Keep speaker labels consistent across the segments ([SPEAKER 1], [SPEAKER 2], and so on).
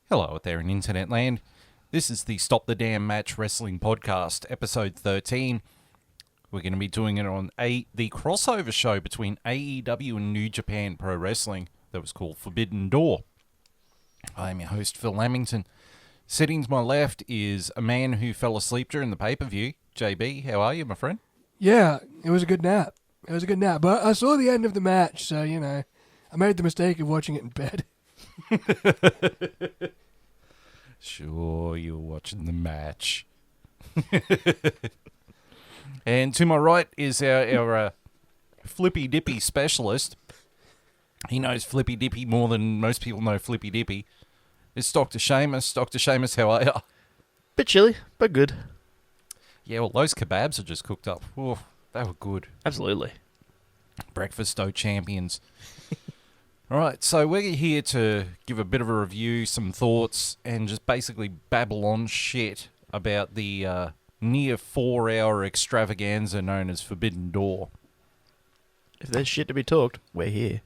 [SPEAKER 1] Hello out there in internet land. This is the Stop the Damn Match Wrestling Podcast, episode 13. We're going to be doing it on the crossover show between AEW and New Japan Pro Wrestling that was called Forbidden Door. I am your host, Phil Lamington. Sitting to my left is a man who fell asleep during the pay-per-view. JB, how are you, my friend?
[SPEAKER 2] Yeah, it was a good nap. But I saw the end of the match, so, I made the mistake of watching it in bed.
[SPEAKER 1] Sure, you're watching the match. And to my right is our Flippy Dippy specialist. He knows Flippy Dippy more than most people know Flippy Dippy. It's Dr. Seamus. Dr. Seamus, how are you?
[SPEAKER 3] Bit chilly, but good.
[SPEAKER 1] Yeah, well, those kebabs are just cooked up. Oh, they were good.
[SPEAKER 3] Absolutely.
[SPEAKER 1] Breakfast dough champions. All right, so we're here to give a bit of a review, some thoughts, and just basically babble on shit about the near 4-hour extravaganza known as Forbidden Door.
[SPEAKER 3] If there's shit to be talked, we're here.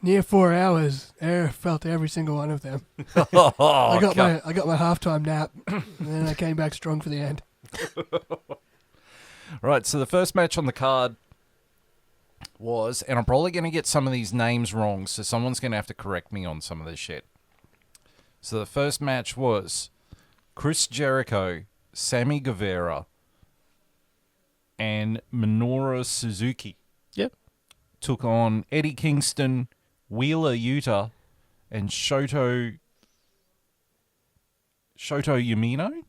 [SPEAKER 2] Near 4 hours, I felt every single one of them.
[SPEAKER 1] Oh,
[SPEAKER 2] I got my halftime nap, and then I came back strong for the end.
[SPEAKER 1] Right, so the first match on the card was, and I'm probably going to get some of these names wrong, so someone's going to have to correct me on some of this shit. So the first match was Chris Jericho, Sammy Guevara, and Minoru Suzuki.
[SPEAKER 3] Yep.
[SPEAKER 1] Took on Eddie Kingston, Wheeler Yuta, and Shoto Umino?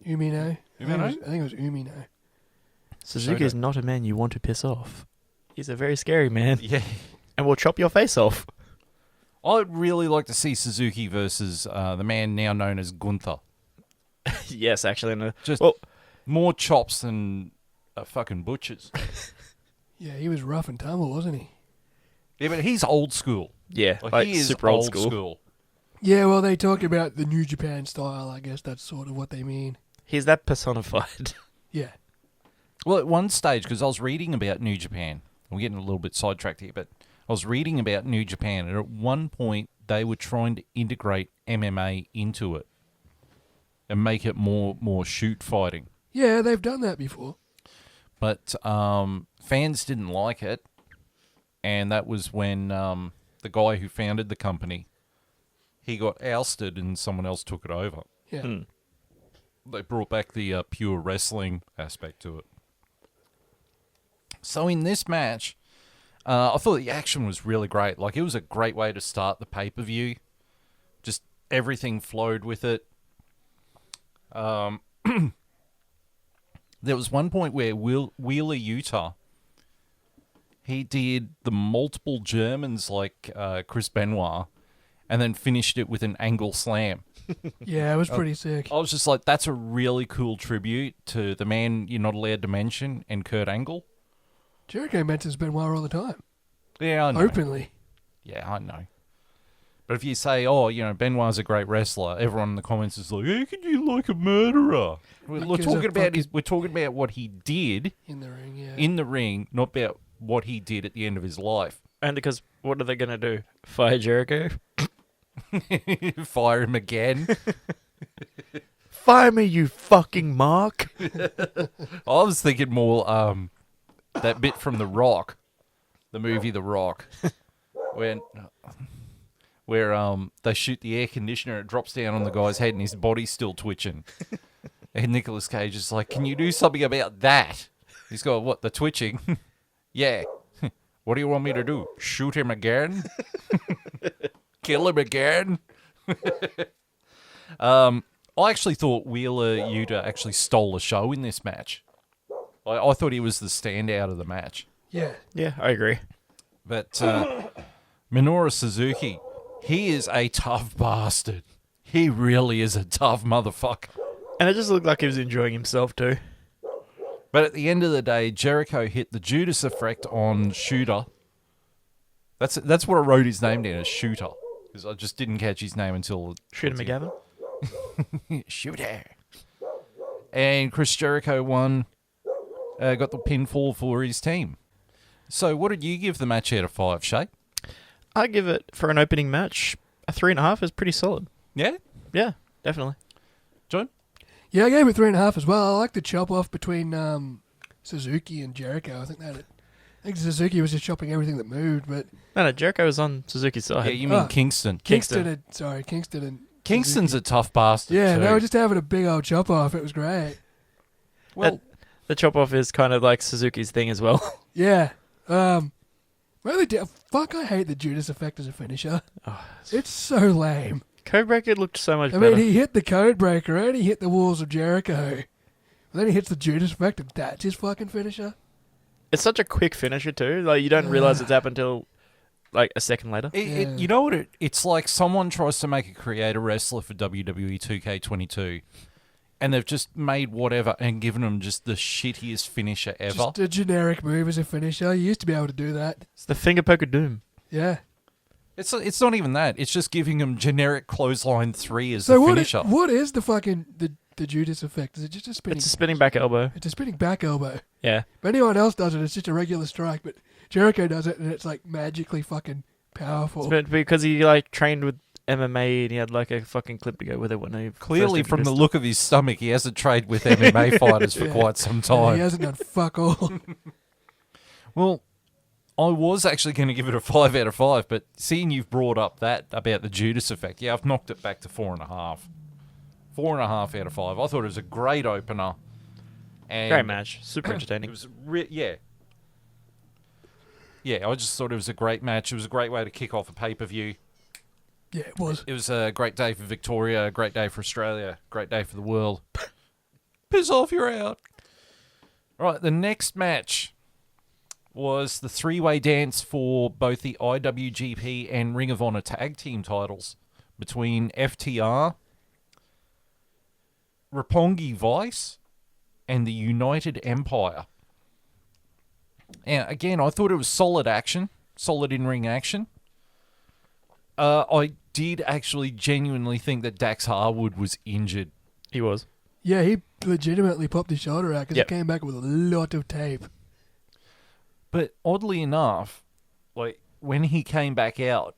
[SPEAKER 2] Umino.
[SPEAKER 1] Umino?
[SPEAKER 2] I think it was Umino.
[SPEAKER 3] Suzuki is not a man you want to piss off. He's a very scary man.
[SPEAKER 1] Yeah.
[SPEAKER 3] And will chop your face off.
[SPEAKER 1] I'd really like to see Suzuki versus the man now known as Gunther.
[SPEAKER 3] Yes, actually. No.
[SPEAKER 1] Just more chops than a fucking butcher's.
[SPEAKER 2] Yeah, he was rough and tumble, wasn't he?
[SPEAKER 1] Yeah, but he's old school.
[SPEAKER 3] Yeah,
[SPEAKER 1] Like he is
[SPEAKER 3] super old school.
[SPEAKER 2] Yeah, well, they talk about the New Japan style. I guess that's sort of what they mean.
[SPEAKER 3] He's that personified.
[SPEAKER 2] Yeah.
[SPEAKER 1] Well, at one stage, because I was reading about New Japan, we're getting a little bit sidetracked here, but I was reading about New Japan, and at one point they were trying to integrate MMA into it and make it more shoot fighting.
[SPEAKER 2] Yeah, they've done that before.
[SPEAKER 1] But fans didn't like it, and that was when the guy who founded the company, he got ousted and someone else took it over.
[SPEAKER 2] Yeah.
[SPEAKER 1] They brought back the pure wrestling aspect to it. So in this match, I thought the action was really great. Like, it was a great way to start the pay-per-view. Just everything flowed with it. There was one point where Wheeler Yuta, he did the multiple Germans like Chris Benoit, and then finished it with an angle slam.
[SPEAKER 2] Yeah, it was pretty sick.
[SPEAKER 1] I was just like, that's a really cool tribute to the man you're not allowed to mention and Kurt Angle.
[SPEAKER 2] Jericho mentions Benoit all the time.
[SPEAKER 1] Yeah, I know.
[SPEAKER 2] Openly.
[SPEAKER 1] Yeah, I know. But if you say, Benoit's a great wrestler, everyone in the comments is like, how can you like a murderer? We're talking about what he did
[SPEAKER 2] In the ring, yeah.
[SPEAKER 1] in the ring, not about what he did at the end of his life.
[SPEAKER 3] And because what are they going to do? Fire Jericho?
[SPEAKER 1] Fire him again.
[SPEAKER 3] Fire me, you fucking mark.
[SPEAKER 1] I was thinking more that bit from The Rock, the movie The Rock, where they shoot the air conditioner, it drops down on the guy's head and his body's still twitching. And Nicolas Cage is like, can you do something about that? He's got, what, the twitching? Yeah. What do you want me to do? Shoot him again? Kill him again? I actually thought Wheeler Yuta actually stole the show in this match. I thought he was the standout of the match.
[SPEAKER 2] Yeah.
[SPEAKER 3] Yeah, I agree.
[SPEAKER 1] But Minoru Suzuki, he is a tough bastard. He really is a tough motherfucker.
[SPEAKER 3] And it just looked like he was enjoying himself too.
[SPEAKER 1] But at the end of the day, Jericho hit the Judas effect on Shooter. That's what I wrote his name down as, Shooter. Because I just didn't catch his name until...
[SPEAKER 3] Shooter McGavin?
[SPEAKER 1] Shooter. And Chris Jericho won, got the pinfall for his team. So what did you give the match out of 5, Shay?
[SPEAKER 3] I give it, for an opening match, A 3.5 is pretty solid.
[SPEAKER 1] Yeah?
[SPEAKER 3] Yeah, definitely.
[SPEAKER 1] John?
[SPEAKER 2] Yeah, I gave it 3.5 as well. I like the chop off between Suzuki and Jericho. I think Suzuki was just chopping everything that moved, but
[SPEAKER 3] No, Jericho was on Suzuki's side.
[SPEAKER 1] Yeah, you mean
[SPEAKER 2] Oh.
[SPEAKER 1] Kingston.
[SPEAKER 3] Kingston.
[SPEAKER 2] Kingston and
[SPEAKER 1] Kingston's
[SPEAKER 2] Suzuki.
[SPEAKER 1] a tough bastard.
[SPEAKER 2] Yeah,
[SPEAKER 1] too.
[SPEAKER 2] they were just having a big old chop off. It was great.
[SPEAKER 1] Well,
[SPEAKER 3] The chop off is kind of like Suzuki's thing as well.
[SPEAKER 2] Yeah. Really, fuck, I hate the Judas effect as a finisher.
[SPEAKER 3] Oh,
[SPEAKER 2] It's so lame.
[SPEAKER 3] Codebreaker looked so much
[SPEAKER 2] I
[SPEAKER 3] better.
[SPEAKER 2] mean, he hit the code breaker and he hit the walls of Jericho. And then he hits the Judas effect and that's his fucking finisher.
[SPEAKER 3] It's such a quick finisher too. Like you don't realize it's happened until like a second later.
[SPEAKER 2] Yeah.
[SPEAKER 1] you know what? It's like someone tries to make a creator wrestler for WWE 2K22, and they've just made whatever and given them just the shittiest finisher ever.
[SPEAKER 2] Just a generic move as a finisher. You used to be able to do that.
[SPEAKER 3] It's the finger poke of doom.
[SPEAKER 2] Yeah.
[SPEAKER 1] It's not even that. It's just giving them generic clothesline 3 as
[SPEAKER 2] So
[SPEAKER 1] the finisher.
[SPEAKER 2] what is the fucking the Judas effect? Is it just a spinning?
[SPEAKER 3] It's a spinning back elbow.
[SPEAKER 2] It's a spinning back elbow.
[SPEAKER 3] Yeah.
[SPEAKER 2] If anyone else does it, it's just a regular strike. But Jericho does it, and it's like magically fucking powerful.
[SPEAKER 3] It's because he like trained with MMA and he had like a fucking clip to go with it when he
[SPEAKER 1] Clearly,
[SPEAKER 3] first
[SPEAKER 1] from the
[SPEAKER 3] introduced
[SPEAKER 1] look of his stomach, he hasn't trained with MMA fighters for
[SPEAKER 2] Yeah.
[SPEAKER 1] quite some
[SPEAKER 2] And
[SPEAKER 1] time.
[SPEAKER 2] he hasn't done fuck all.
[SPEAKER 1] Well, I was actually going to give it a 5 out of 5, but seeing you've brought up that about the Judas effect, yeah, I've knocked it back to 4.5. 4.5 out of 5. I thought it was a great opener. And
[SPEAKER 3] Great match. Super
[SPEAKER 1] It
[SPEAKER 3] entertaining.
[SPEAKER 1] was yeah. Yeah, I just thought it was a great match. It was a great way to kick off a pay-per-view.
[SPEAKER 2] Yeah, it was.
[SPEAKER 1] It was a great day for Victoria, a great day for Australia, great day for the world. Piss off, you're out. Right, the next match was the three-way dance for both the IWGP and Ring of Honor tag team titles between FTR, Roppongi Vice, and the United Empire. And again, I thought it was solid action, solid in-ring action. I did actually genuinely think that Dax Harwood was injured.
[SPEAKER 3] He was.
[SPEAKER 2] Yeah, he legitimately popped his shoulder out because
[SPEAKER 3] Yep.
[SPEAKER 2] he came back with a lot of tape.
[SPEAKER 1] But oddly enough, like when he came back out,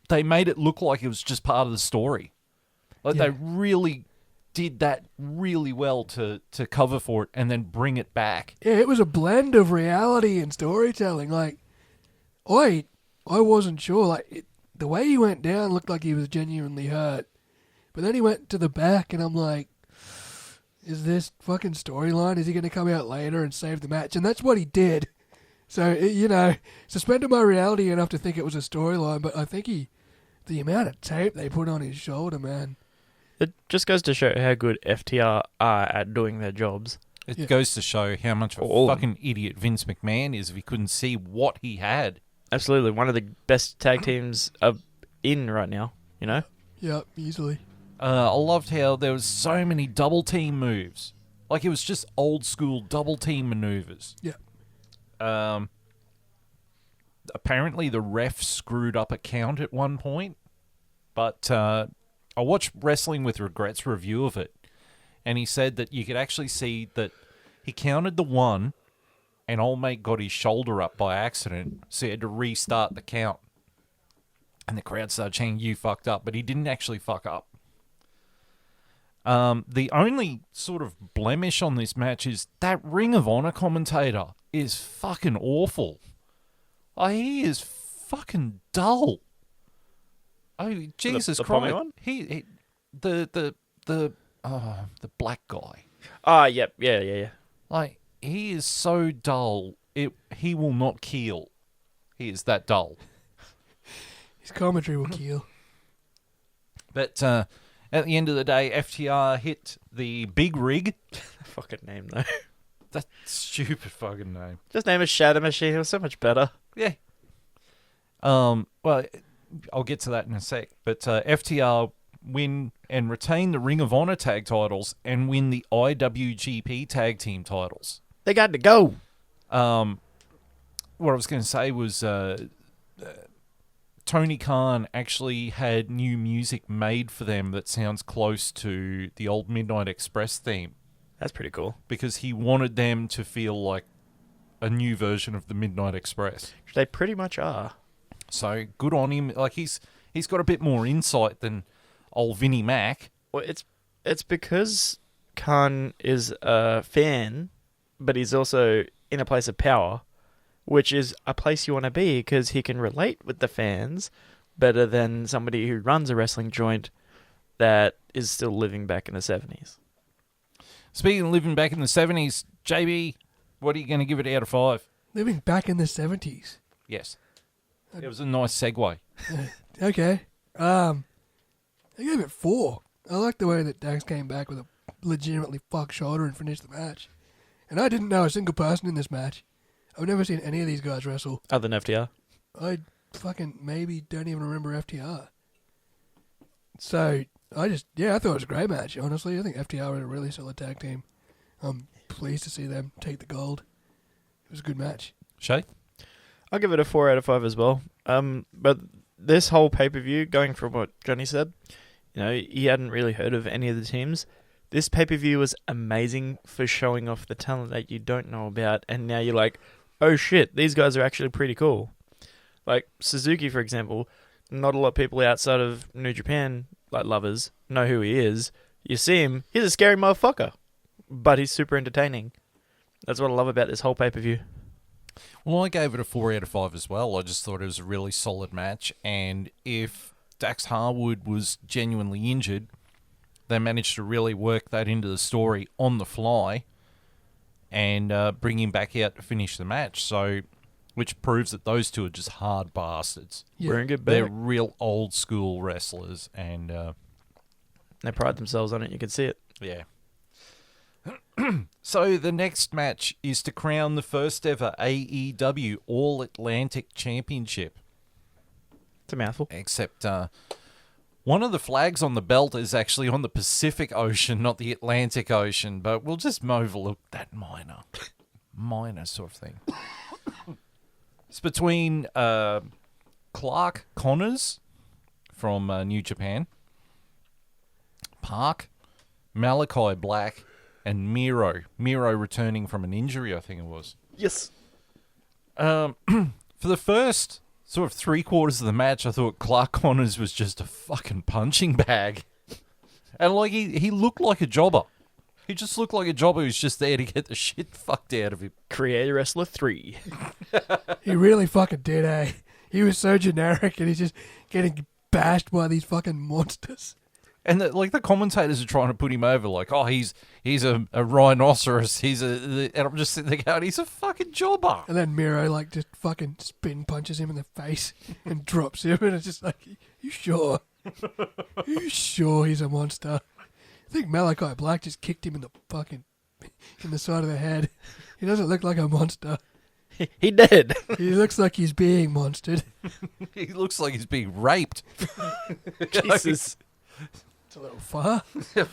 [SPEAKER 1] they made it look like it was just part of the story. Like
[SPEAKER 2] Yeah.
[SPEAKER 1] they really did that really well to cover for it and then bring it back.
[SPEAKER 2] Yeah, it was a blend of reality and storytelling. Like, I wasn't sure. Like, the way he went down looked like he was genuinely hurt. But then he went to the back, and I'm like, is this fucking storyline? Is he going to come out later and save the match? And that's what he did. So, suspended my reality enough to think it was a storyline, but I think the amount of tape they put on his shoulder, man.
[SPEAKER 3] It just goes to show how good FTR are at doing their jobs.
[SPEAKER 1] It
[SPEAKER 2] Yeah.
[SPEAKER 1] goes to show how much of a
[SPEAKER 3] All of
[SPEAKER 1] fucking idiot Vince McMahon is if he couldn't see what he had.
[SPEAKER 3] Absolutely. One of the best tag teams in right now, you know?
[SPEAKER 2] Yep, easily.
[SPEAKER 1] I loved how there was so many double team moves. Like it was just old school double team maneuvers.
[SPEAKER 2] Yeah.
[SPEAKER 1] Apparently the ref screwed up a count at one point, but I watched Wrestling with Regrets review of it, and he said that you could actually see that he counted the one, and old mate got his shoulder up by accident, so he had to restart the count. And the crowd started chanting, "You fucked up," but he didn't actually fuck up. The only sort of blemish on this match is that Ring of Honor commentator is fucking awful. Oh, he is fucking dull. Oh, Jesus
[SPEAKER 3] the pommy
[SPEAKER 1] Christ!
[SPEAKER 3] one?
[SPEAKER 1] He the black guy.
[SPEAKER 3] Ah, yep. Yeah.
[SPEAKER 1] Like he is so dull. He will not keel. He is that dull.
[SPEAKER 2] His commentary will kill.
[SPEAKER 1] But at the end of the day, FTR hit the big rig.
[SPEAKER 3] Fucking name, though.
[SPEAKER 1] That stupid fucking name.
[SPEAKER 3] Just name it Shadow Machine. It was so much better.
[SPEAKER 1] Yeah. Well, I'll get to that in a sec. But FTR win and retain the Ring of Honor tag titles and win the IWGP tag team titles.
[SPEAKER 3] They got to go.
[SPEAKER 1] What I was going to say was Tony Khan actually had new music made for them that sounds close to the old Midnight Express theme
[SPEAKER 3] That's pretty cool.
[SPEAKER 1] because he wanted them to feel like a new version of the Midnight Express.
[SPEAKER 3] They pretty much are.
[SPEAKER 1] So good on him. Like he's He's got a bit more insight than old Vinnie Mac.
[SPEAKER 3] Well, it's because Khan is a fan, but he's also in a place of power, which is a place you want to be because he can relate with the fans better than somebody who runs a wrestling joint that is still living back in the 70s.
[SPEAKER 1] Speaking of living back in the 70s, JB, what are you going to give it out of 5?
[SPEAKER 2] Living back in the 70s.
[SPEAKER 1] Yes. It was a nice segue.
[SPEAKER 2] Okay. I gave it 4. I like the way that Dax came back with a legitimately fucked shoulder and finished the match. And I didn't know a single person in this match. I've never seen any of these guys wrestle.
[SPEAKER 3] Other than FTR.
[SPEAKER 2] I fucking maybe don't even remember FTR. So, I thought it was a great match, honestly. I think FTR were a really solid tag team. I'm pleased to see them take the gold. It was a good match.
[SPEAKER 1] Shay?
[SPEAKER 3] I'll give it a 4 out of 5 as well. But this whole pay-per-view, going from what Johnny said, he hadn't really heard of any of the teams. This pay-per-view was amazing for showing off the talent that you don't know about, and now you're like, oh shit, these guys are actually pretty cool. Like Suzuki, for example, not a lot of people outside of New Japan, like lovers, know who he is. You see him, he's a scary motherfucker, but he's super entertaining. That's what I love about this whole pay-per-view.
[SPEAKER 1] Well, I gave it a 4 out of 5 as well. I just thought it was a really solid match, and if Dax Harwood was genuinely injured, they managed to really work that into the story on the fly and bring him back out to finish the match. So, which proves that those two are just hard bastards.
[SPEAKER 2] Yeah.
[SPEAKER 3] We're in good
[SPEAKER 1] They're
[SPEAKER 3] back.
[SPEAKER 1] real old school wrestlers, and
[SPEAKER 3] They pride themselves on it. You can see it.
[SPEAKER 1] yeah. So the next match is to crown the first ever AEW All Atlantic Championship.
[SPEAKER 3] It's a mouthful.
[SPEAKER 1] Except one of the flags on the belt is actually on the Pacific Ocean, not the Atlantic Ocean, but we'll just overlook that minor sort of thing. It's between Clark Connors from New Japan, Park, Malachi Black, and Miro. Miro returning from an injury, I think it was.
[SPEAKER 3] Yes.
[SPEAKER 1] For the first sort of 3/4 of the match, I thought Clark Connors was just a fucking punching bag. And like he looked like a jobber. He just looked like a jobber who's just there to get the shit fucked out of him.
[SPEAKER 3] Creator Wrestler 3.
[SPEAKER 2] He really fucking did, eh? He was so generic and he's just getting bashed by these fucking monsters.
[SPEAKER 1] And the commentators are trying to put him over, like, oh, he's a rhinoceros. And I'm just sitting there going, he's a fucking jobber.
[SPEAKER 2] And then Miro, just fucking spin punches him in the face and drops him. And it's just like, you sure? You sure he's a monster? I think Malachi Black just kicked him in the side of the head. He doesn't look like a monster.
[SPEAKER 3] He did.
[SPEAKER 2] He looks like he's being monstered.
[SPEAKER 1] He looks like he's being raped.
[SPEAKER 3] Jesus.
[SPEAKER 2] It's a little far.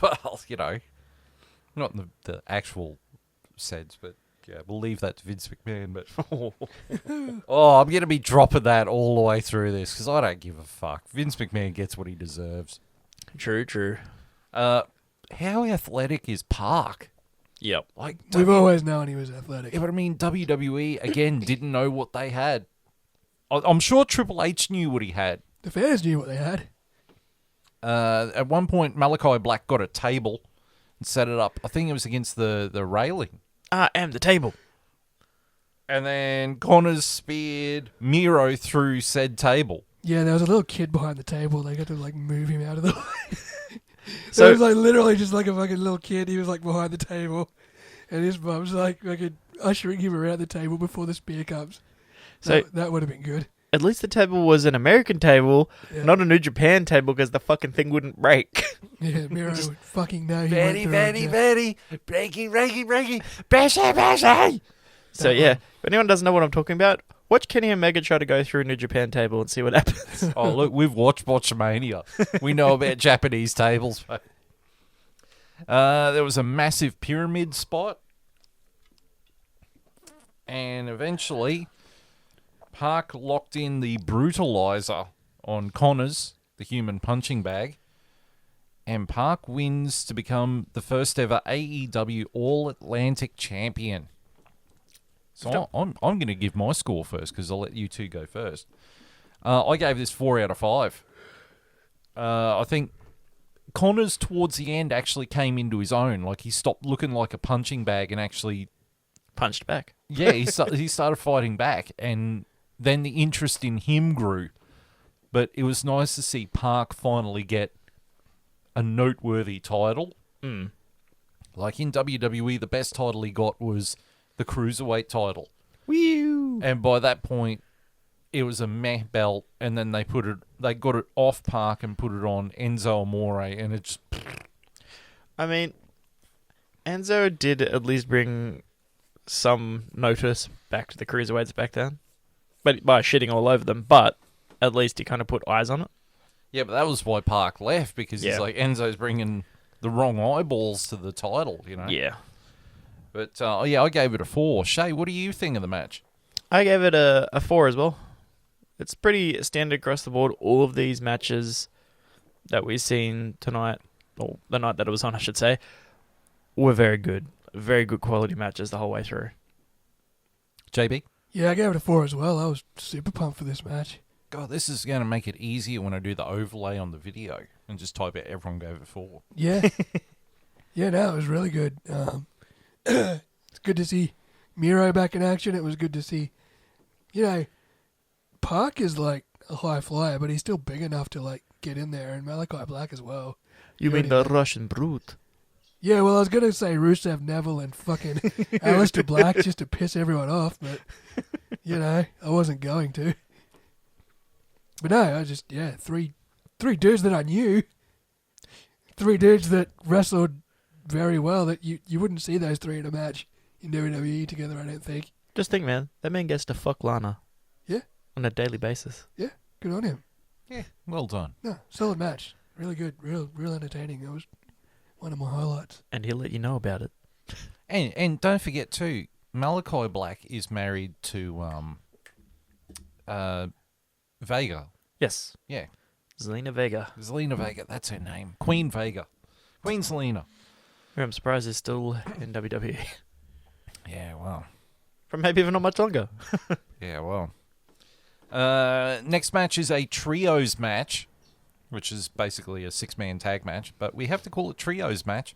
[SPEAKER 1] Well, not in the actual sense, but yeah, we'll leave that to Vince McMahon. But I'm going to be dropping that all the way through this because I don't give a fuck. Vince McMahon gets what he deserves.
[SPEAKER 3] True.
[SPEAKER 1] How athletic is Park?
[SPEAKER 3] Yep.
[SPEAKER 2] We've always known he was athletic.
[SPEAKER 1] Yeah, but I mean, WWE, again, didn't know what they had. I'm sure Triple H knew what he had.
[SPEAKER 2] The fans knew what they had.
[SPEAKER 1] At one point, Malachi Black got a table and set it up. I think it was against the railing.
[SPEAKER 3] I am the table.
[SPEAKER 1] And then Connors speared Miro through said table.
[SPEAKER 2] Yeah, there was a little kid behind the table. They got to move him out of the way.
[SPEAKER 3] So-
[SPEAKER 2] So it was literally just like a fucking little kid. He was behind the table, and his mum's fucking ushering him around the table before the spear comes.
[SPEAKER 3] So-
[SPEAKER 2] That would have been good.
[SPEAKER 3] At least the table was an American table,
[SPEAKER 2] Yeah.
[SPEAKER 3] not a New Japan table, because the fucking thing wouldn't break.
[SPEAKER 2] Yeah, Miro would fucking know he
[SPEAKER 1] Very,
[SPEAKER 2] went through
[SPEAKER 1] very,
[SPEAKER 2] it, yeah.
[SPEAKER 1] very, breaky, bashy.
[SPEAKER 3] So yeah, if anyone doesn't know what I'm talking about, watch Kenny Omega try to go through a New Japan table and see what happens.
[SPEAKER 1] Oh, look, we've watched Botchamania. We know about Japanese tables. Mate. There was a massive pyramid spot. And eventually, Park locked in the brutalizer on Connors, the human punching bag. And Park wins to become the first ever AEW All Atlantic champion. So I'm going to give my score first because I'll let you two go first. I gave this 4 out of 5. I think Connors towards the end actually came into his own. Like, he stopped looking like a punching bag and actually,
[SPEAKER 3] Punched back.
[SPEAKER 1] yeah, he started fighting back, and then the interest in him grew. But it was nice to see Park finally get a noteworthy title.
[SPEAKER 3] Mm.
[SPEAKER 1] Like, in WWE, the best title he got was the Cruiserweight title.
[SPEAKER 3] Woo!
[SPEAKER 1] And by that point, it was a meh belt, and then they got it off Park and put it on Enzo Amore, and it just...
[SPEAKER 3] I mean, Enzo did at least bring some notice back to the cruiserweights back then, but by shitting all over them. But at least he kind of put eyes on it.
[SPEAKER 1] Yeah, but that was why Park left, because
[SPEAKER 3] Yeah.
[SPEAKER 1] he's like, Enzo's bringing the wrong eyeballs to the title, you know?
[SPEAKER 3] Yeah,
[SPEAKER 1] But, I gave it a 4. Shay, what do you think of the match?
[SPEAKER 3] I gave it a 4 as well. It's pretty standard across the board. All of these matches that we've seen tonight, or the night that it was on, I should say, were very good. Very good quality matches the whole way through.
[SPEAKER 1] JB?
[SPEAKER 2] Yeah, I gave it a 4 as well. I was super pumped for this match.
[SPEAKER 1] God, this is going to make it easier when I do the overlay on the video and just type out everyone gave it 4.
[SPEAKER 2] Yeah. Yeah, no, it was really good. It's good to see Miro back in action. It was good to see, Park is like a high flyer, but he's still big enough to like get in there, and Malachi Black as well.
[SPEAKER 3] You mean the Russian brute?
[SPEAKER 2] Yeah, well, I was going to say Rusev, Neville, and fucking Aleister Black just to piss everyone off, but, I wasn't going to. But no, I just, three dudes that I knew. 3 dudes that wrestled very well that you wouldn't see those 3 in a match in WWE together, I don't think.
[SPEAKER 3] Just think, man, that man gets to fuck Lana.
[SPEAKER 2] Yeah.
[SPEAKER 3] On a daily basis.
[SPEAKER 2] Yeah, good on him.
[SPEAKER 1] Yeah, well done.
[SPEAKER 2] No, solid match. Really good, real entertaining. That was one of my highlights.
[SPEAKER 3] And he'll let you know about it.
[SPEAKER 1] And don't forget, too, Malachi Black is married to Vega.
[SPEAKER 3] Yes.
[SPEAKER 1] Yeah.
[SPEAKER 3] Zelina Vega.
[SPEAKER 1] Zelina Vega, that's her name. Queen Vega. Queen Zelina.
[SPEAKER 3] Who I'm surprised is still in WWE.
[SPEAKER 1] Yeah, well.
[SPEAKER 3] For maybe even not much longer.
[SPEAKER 1] Yeah, well. Next match is a trios match, which is basically a 6-man tag match, but we have to call it trios match.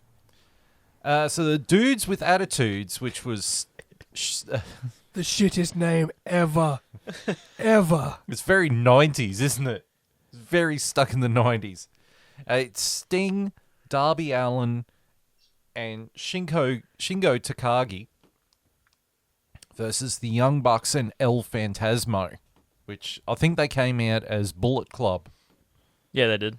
[SPEAKER 1] So the Dudes with Attitudes, which was...
[SPEAKER 2] The shittest name ever. Ever.
[SPEAKER 1] It's very 90s, isn't it? It's very stuck in the 90s. It's Sting, Darby Allin, and Shingo Takagi versus the Young Bucks and El Phantasmo, which I think they came out as Bullet Club.
[SPEAKER 3] Yeah, they did.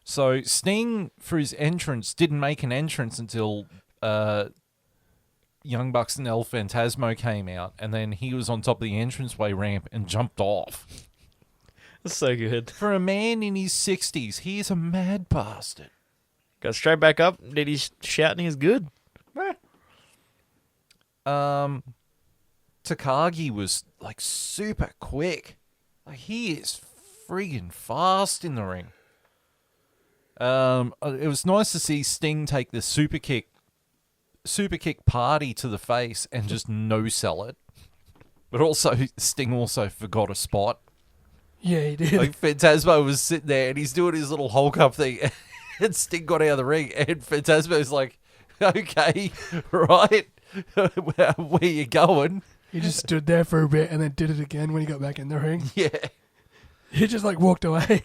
[SPEAKER 1] So Sting, for his entrance, didn't make an entrance until Young Bucks and El Phantasmo came out, and then he was on top of the entranceway ramp and jumped off.
[SPEAKER 3] That's so good.
[SPEAKER 1] For a man in his 60s, he is a mad bastard.
[SPEAKER 3] Got straight back up, did his shouting is good.
[SPEAKER 1] Takagi was like super quick. Like, he is friggin' fast in the ring. It was nice to see Sting take the super kick party to the face and just no-sell it. But also, Sting also forgot a spot.
[SPEAKER 2] Yeah, he did.
[SPEAKER 1] Like, Phantasmo was sitting there and he's doing his little Hulk up thing, and Sting got out of the ring, and Phantasmo's like, okay, right, where you going?
[SPEAKER 2] He just stood there for a bit and then did it again when he got back in the ring.
[SPEAKER 1] Yeah.
[SPEAKER 2] He just like walked away.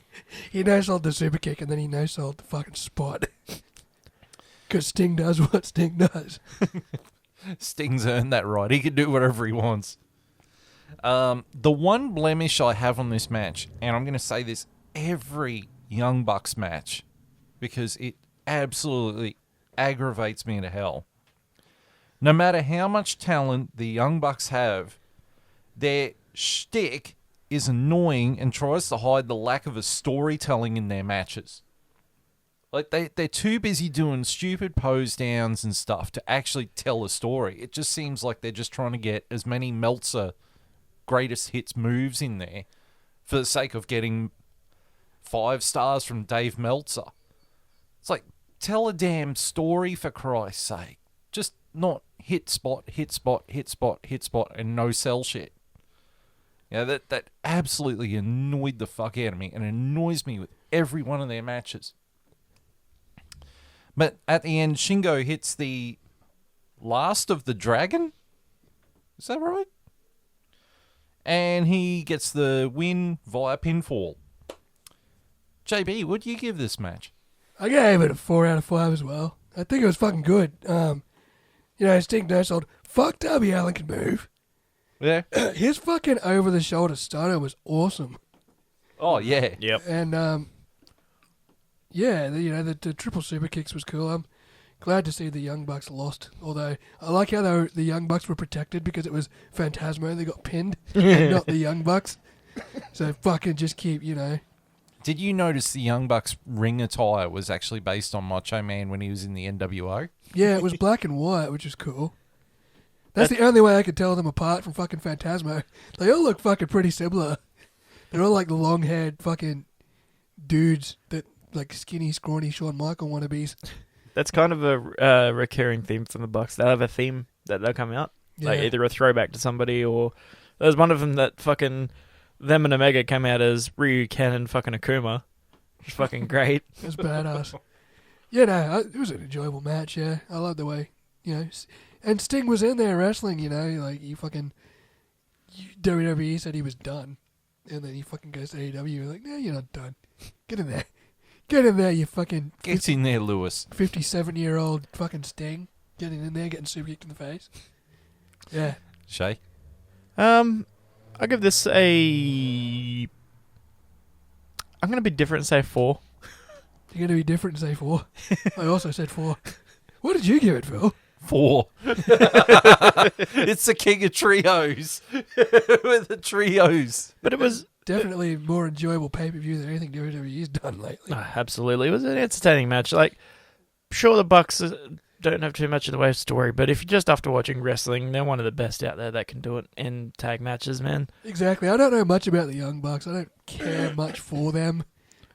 [SPEAKER 2] He no-sold the super kick and then he no-sold the fucking spot. Because Sting does what Sting does.
[SPEAKER 1] Sting's earned that right. He can do whatever he wants. The one blemish I have on this match, and I'm going to say this every Young Bucks match, because it absolutely aggravates me to hell. No matter how much talent the Young Bucks have, their shtick is annoying and tries to hide the lack of a storytelling in their matches. Like, they're too busy doing stupid pose downs and stuff to actually tell a story. It just seems like they're just trying to get as many Meltzer greatest hits moves in there for the sake of getting 5 stars from Dave Meltzer. It's like, tell a damn story for Christ's sake. Just not hit spot, hit spot, hit spot, hit spot, and no sell shit. Yeah, that absolutely annoyed the fuck out of me, and annoys me with every one of their matches. But at the end, Shingo hits the last of the dragon. Is that right? And he gets the win via pinfall. JB, what do you give this match?
[SPEAKER 2] I gave it a 4 out of 5 as well. I think it was fucking good. Sting no-sold. Fuck Darby Allin can move.
[SPEAKER 1] Yeah.
[SPEAKER 2] His fucking over-the-shoulder stunner was awesome.
[SPEAKER 1] Oh, yeah.
[SPEAKER 3] Yep.
[SPEAKER 2] And, the triple super kicks was cool. I'm glad to see the Young Bucks lost. Although, I like how the Young Bucks were protected because it was Phantasmo. They got pinned, and not the Young Bucks. So fucking just keep,
[SPEAKER 1] Did you notice the Young Bucks ring attire was actually based on Macho Man when he was in the NWO?
[SPEAKER 2] Yeah, it was black and white, which is cool. That's the only way I could tell them apart from fucking Phantasmo. They all look fucking pretty similar. They're all like the long-haired fucking dudes that, like, skinny, scrawny Shawn Michael wannabes.
[SPEAKER 3] That's kind of a recurring theme from the Bucks. They'll have a theme that they'll come out.
[SPEAKER 2] Yeah.
[SPEAKER 3] Like either a throwback to somebody or... There's one of them that fucking... Them and Omega came out as Ryu, Ken, and fucking Akuma. Which is fucking great.
[SPEAKER 2] It was badass. It was an enjoyable match, yeah. I love the way, and Sting was in there wrestling, like WWE said he was done. And then he fucking goes to AEW, you're like, no, you're not done. Get in there. Get in there, you fucking
[SPEAKER 1] Get in there, Lewis.
[SPEAKER 2] 57-year-old fucking Sting. Getting in there, getting super kicked in the face. Yeah.
[SPEAKER 1] Shay?
[SPEAKER 3] I'll give this a... I'm going to be different and say 4.
[SPEAKER 2] You're going to be different and say 4. I also said 4. What did you give it, Phil?
[SPEAKER 1] 4. It's the king of trios. With the trios.
[SPEAKER 3] But it was...
[SPEAKER 2] Definitely a more enjoyable pay-per-view than anything WWE's done lately.
[SPEAKER 3] Absolutely. It was an entertaining match. Like, sure, the Bucks don't have too much in the way of story, but if you're just after watching wrestling, they're one of the best out there that can do it in tag matches, man.
[SPEAKER 2] Exactly. I don't know much about the Young Bucks. I don't care much for them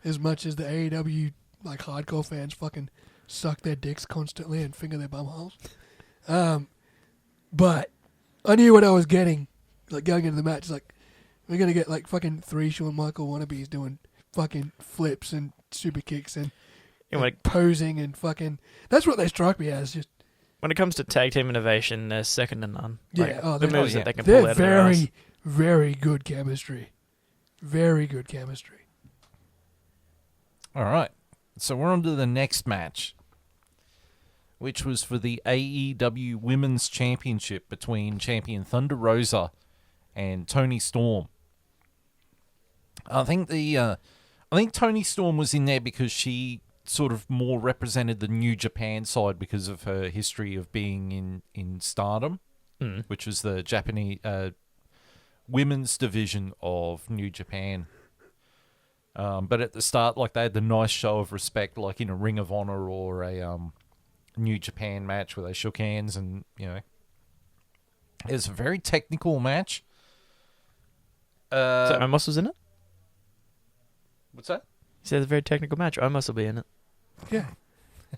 [SPEAKER 2] as much as the AEW, like, hardcore fans fucking suck their dicks constantly and finger their bumholes. But I knew what I was getting, like, going into the match. Like, we're going to get, like, fucking 3 Shawn Michael wannabes doing fucking flips and super kicks and posing and fucking... That's what they strike me as, just...
[SPEAKER 3] When it comes to tag team innovation, they're second to none.
[SPEAKER 2] Yeah,
[SPEAKER 3] Like, the moves that they can
[SPEAKER 2] they're
[SPEAKER 3] pull out of their ass.
[SPEAKER 2] very, very good chemistry. Very good chemistry.
[SPEAKER 1] All right. So we're on to the next match, which was for the AEW Women's Championship between champion Thunder Rosa and Toni Storm. I think Toni Storm was in there because she sort of more represented the New Japan side because of her history of being in Stardom, which was the Japanese women's division of New Japan. But at the start, like, they had the nice show of respect, like in a Ring of Honor or a New Japan match where they shook hands, and it was a very technical match.
[SPEAKER 3] So Omos was in it?
[SPEAKER 1] What's that?
[SPEAKER 3] He said it's a very technical match. Omos will be in it.
[SPEAKER 2] Yeah.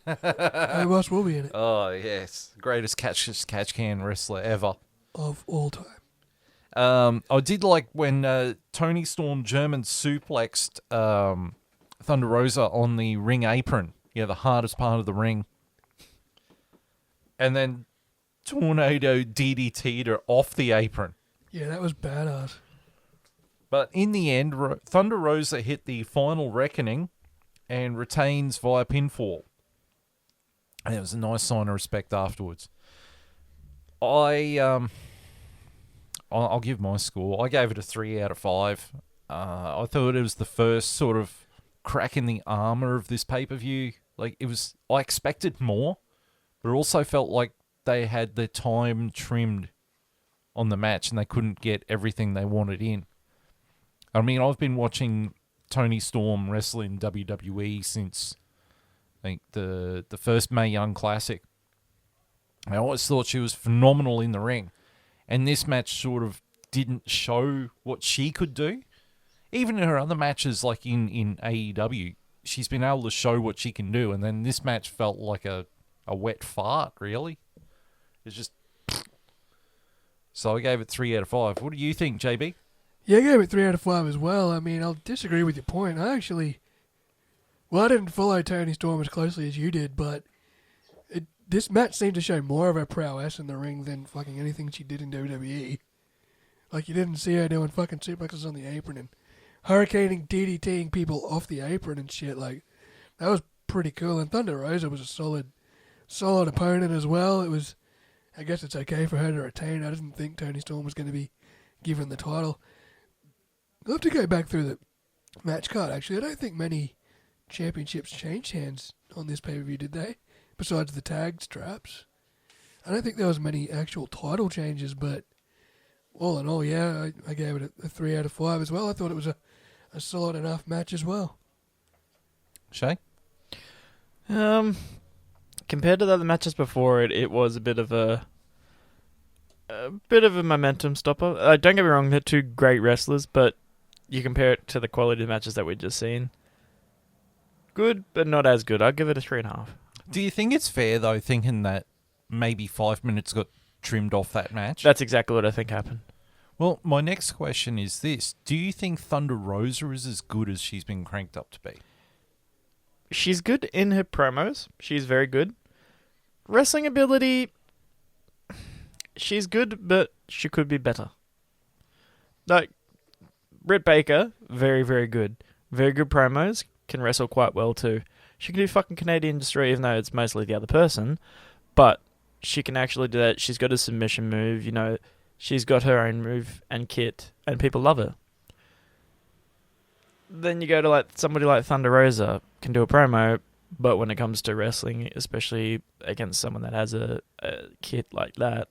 [SPEAKER 2] Omos will be in it.
[SPEAKER 1] Oh yes, greatest catch can wrestler ever
[SPEAKER 2] Of all time.
[SPEAKER 1] I did like when Toni Storm German suplexed Thunder Rosa on the ring apron. Yeah, the hardest part of the ring. And then Tornado DDT'd her off the apron.
[SPEAKER 2] Yeah, that was badass.
[SPEAKER 1] But in the end, Thunder Rosa hit the final reckoning and retains via pinfall. And it was a nice sign of respect afterwards. I'll give my score. I gave it a 3 out of 5. I thought it was the first sort of crack in the armor of this pay-per-view. Like, I expected more, but it also felt like they had their time trimmed on the match and they couldn't get everything they wanted in. I mean, I've been watching Toni Storm wrestle in WWE since, I think, the first Mae Young Classic. I always thought she was phenomenal in the ring. And this match sort of didn't show what she could do. Even in her other matches, like in AEW, she's been able to show what she can do. And then this match felt like a wet fart, really. It's just... So I gave it 3 out of 5. What do you think, JB?
[SPEAKER 2] Yeah, I gave it 3 out of 5 as well. I mean, I'll disagree with your point. I actually Well, I didn't follow Toni Storm as closely as you did, but this match seemed to show more of her prowess in the ring than fucking anything she did in WWE. Like, you didn't see her doing fucking suplexes on the apron and hurricaning, DDTing people off the apron and shit. Like, that was pretty cool. And Thunder Rosa was a solid opponent as well. It was, I guess it's okay for her to retain. I didn't think Toni Storm was going to be given the title. I'll have to go back through the match card, actually. I don't think many championships changed hands on this pay-per-view, did they? Besides the tag straps. I don't think there was many actual title changes, but all in all, yeah, I gave it a 3 out of 5 as well. I thought it was a solid enough match as well.
[SPEAKER 1] Shay?
[SPEAKER 3] Compared to the other matches before it was a bit of a momentum stopper. Don't get me wrong, they're two great wrestlers, but you compare it to the quality of matches that we've just seen. Good, but not as good. I'd give it a 3.5.
[SPEAKER 1] Do you think it's fair, though, thinking that maybe 5 minutes got trimmed off that match?
[SPEAKER 3] That's exactly what I think happened.
[SPEAKER 1] Well, my next question is this. Do you think Thunder Rosa is as good as she's been cranked up to be?
[SPEAKER 3] She's good in her promos. She's very good. Wrestling ability, she's good, but she could be better. Like, Britt Baker, very, very good. Very good promos, can wrestle quite well too. She can do fucking Canadian Destroy, even though it's mostly the other person. But she can actually do that. She's got a submission move, you know. She's got her own move and kit, and people love her. Then you go to like somebody like Thunder Rosa, can do a promo, but when it comes to wrestling, especially against someone that has a kit like that,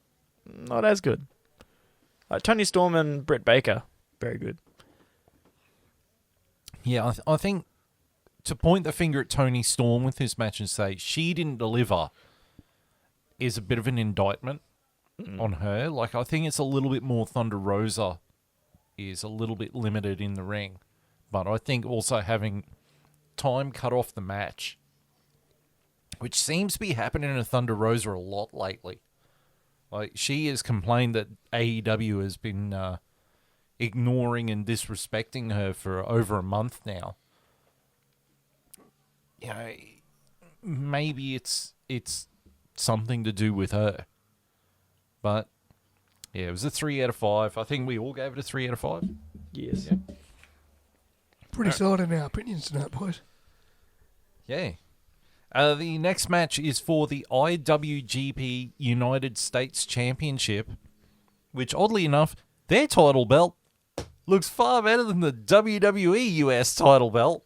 [SPEAKER 3] not as good. Like Toni Storm and Britt Baker, very good.
[SPEAKER 1] Yeah, I think to point the finger at Toni Storm with this match and say she didn't deliver is a bit of an indictment on her. Like, I think it's a little bit more Thunder Rosa is a little bit limited in the ring. But I think also having time cut off the match, which seems to be happening to Thunder Rosa a lot lately. Like, she has complained that AEW has been ignoring and disrespecting her for over a month now. You know, maybe it's something to do with her. But, yeah, it was a 3 out of 5. I think we all gave it a 3 out of 5.
[SPEAKER 3] Yes.
[SPEAKER 1] Yeah.
[SPEAKER 2] Pretty solid in our opinions tonight, boys.
[SPEAKER 1] Yeah. The next match is for the IWGP United States Championship, which, oddly enough, their title belt looks far better than the WWE US title belt.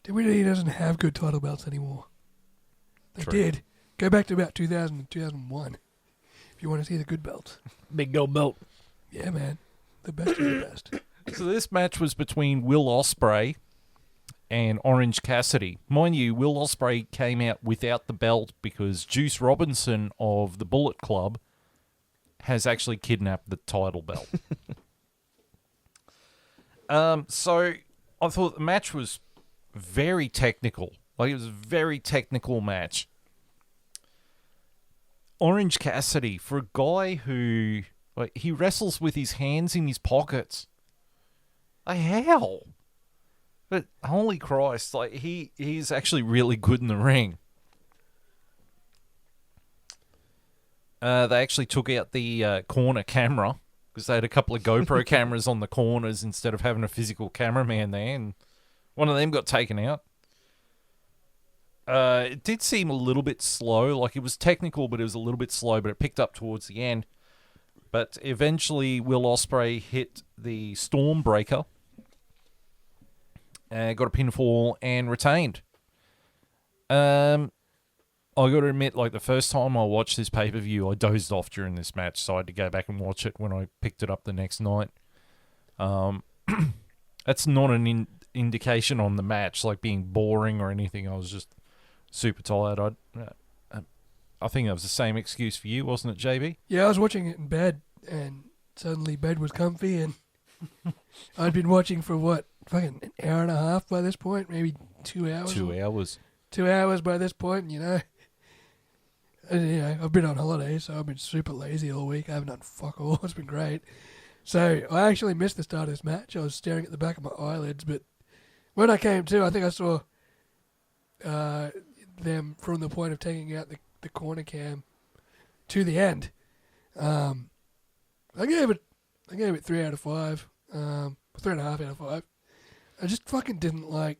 [SPEAKER 2] WWE doesn't have good title belts anymore. They
[SPEAKER 1] True.
[SPEAKER 2] did. Go back to about 2000 and 2001 if you want to see the good belts.
[SPEAKER 3] Big gold belt.
[SPEAKER 2] Yeah, man. The best of the best.
[SPEAKER 1] So this match was between Will Ospreay and Orange Cassidy. Mind you, Will Ospreay came out without the belt because Juice Robinson of the Bullet Club has actually kidnapped the title belt. So I thought the match was very technical. Like, it was a very technical match. Orange Cassidy, for a guy who, like, he wrestles with his hands in his pockets. Like, how? But holy Christ, like, he's actually really good in the ring. They actually took out the corner camera because they had a couple of GoPro cameras on the corners instead of having a physical cameraman there, and one of them got taken out. It did seem a little bit slow. Like, it was technical, but it was a little bit slow, but it picked up towards the end. But eventually, Will Ospreay hit the Stormbreaker, got a pinfall, and retained. I got to admit, like, the first time I watched this pay-per-view, I dozed off during this match, so I had to go back and watch it when I picked it up the next night. That's not an indication on the match, like being boring or anything. I was just super tired. I think that was the same excuse for you, wasn't it, JB?
[SPEAKER 2] Yeah, I was watching it in bed, and suddenly bed was comfy, and I'd been watching for, what, fucking an hour and a half by this point? Maybe 2 hours?
[SPEAKER 1] 2 hours.
[SPEAKER 2] 2 hours by this point, you know. And, you know, I've been on holiday, so I've been super lazy all week. I haven't done fuck all. It's been great. So I actually missed the start of this match. I was staring at the back of my eyelids, but when I came to, I think I saw them from the point of taking out the corner cam to the end. I gave it 3 out of 5, 3.5 out of 5. I just fucking didn't like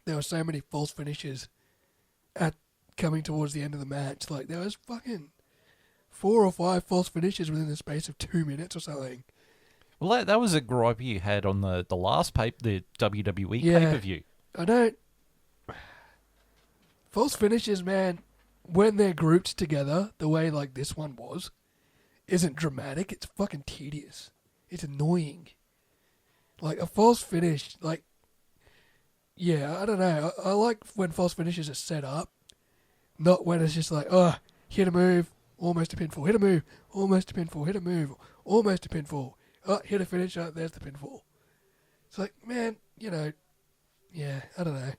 [SPEAKER 2] there were so many false finishes at coming towards the end of the match. Like there was fucking 4 or 5 false finishes within the space of 2 minutes or something.
[SPEAKER 1] Well, that was a gripe you had on the last the WWE pay-per-view.
[SPEAKER 2] I don't... False finishes, man, when they're grouped together, the way like this one was, isn't dramatic. It's fucking tedious. It's annoying. Like a false finish, like... Yeah, I don't know. I like when false finishes are set up, not when it's just like, oh, hit a move, almost a pinfall, hit a move, almost a pinfall, hit a move, almost a pinfall. Oh, hit a finisher, there's the pinfall. It's like, man, you know, yeah, I don't know.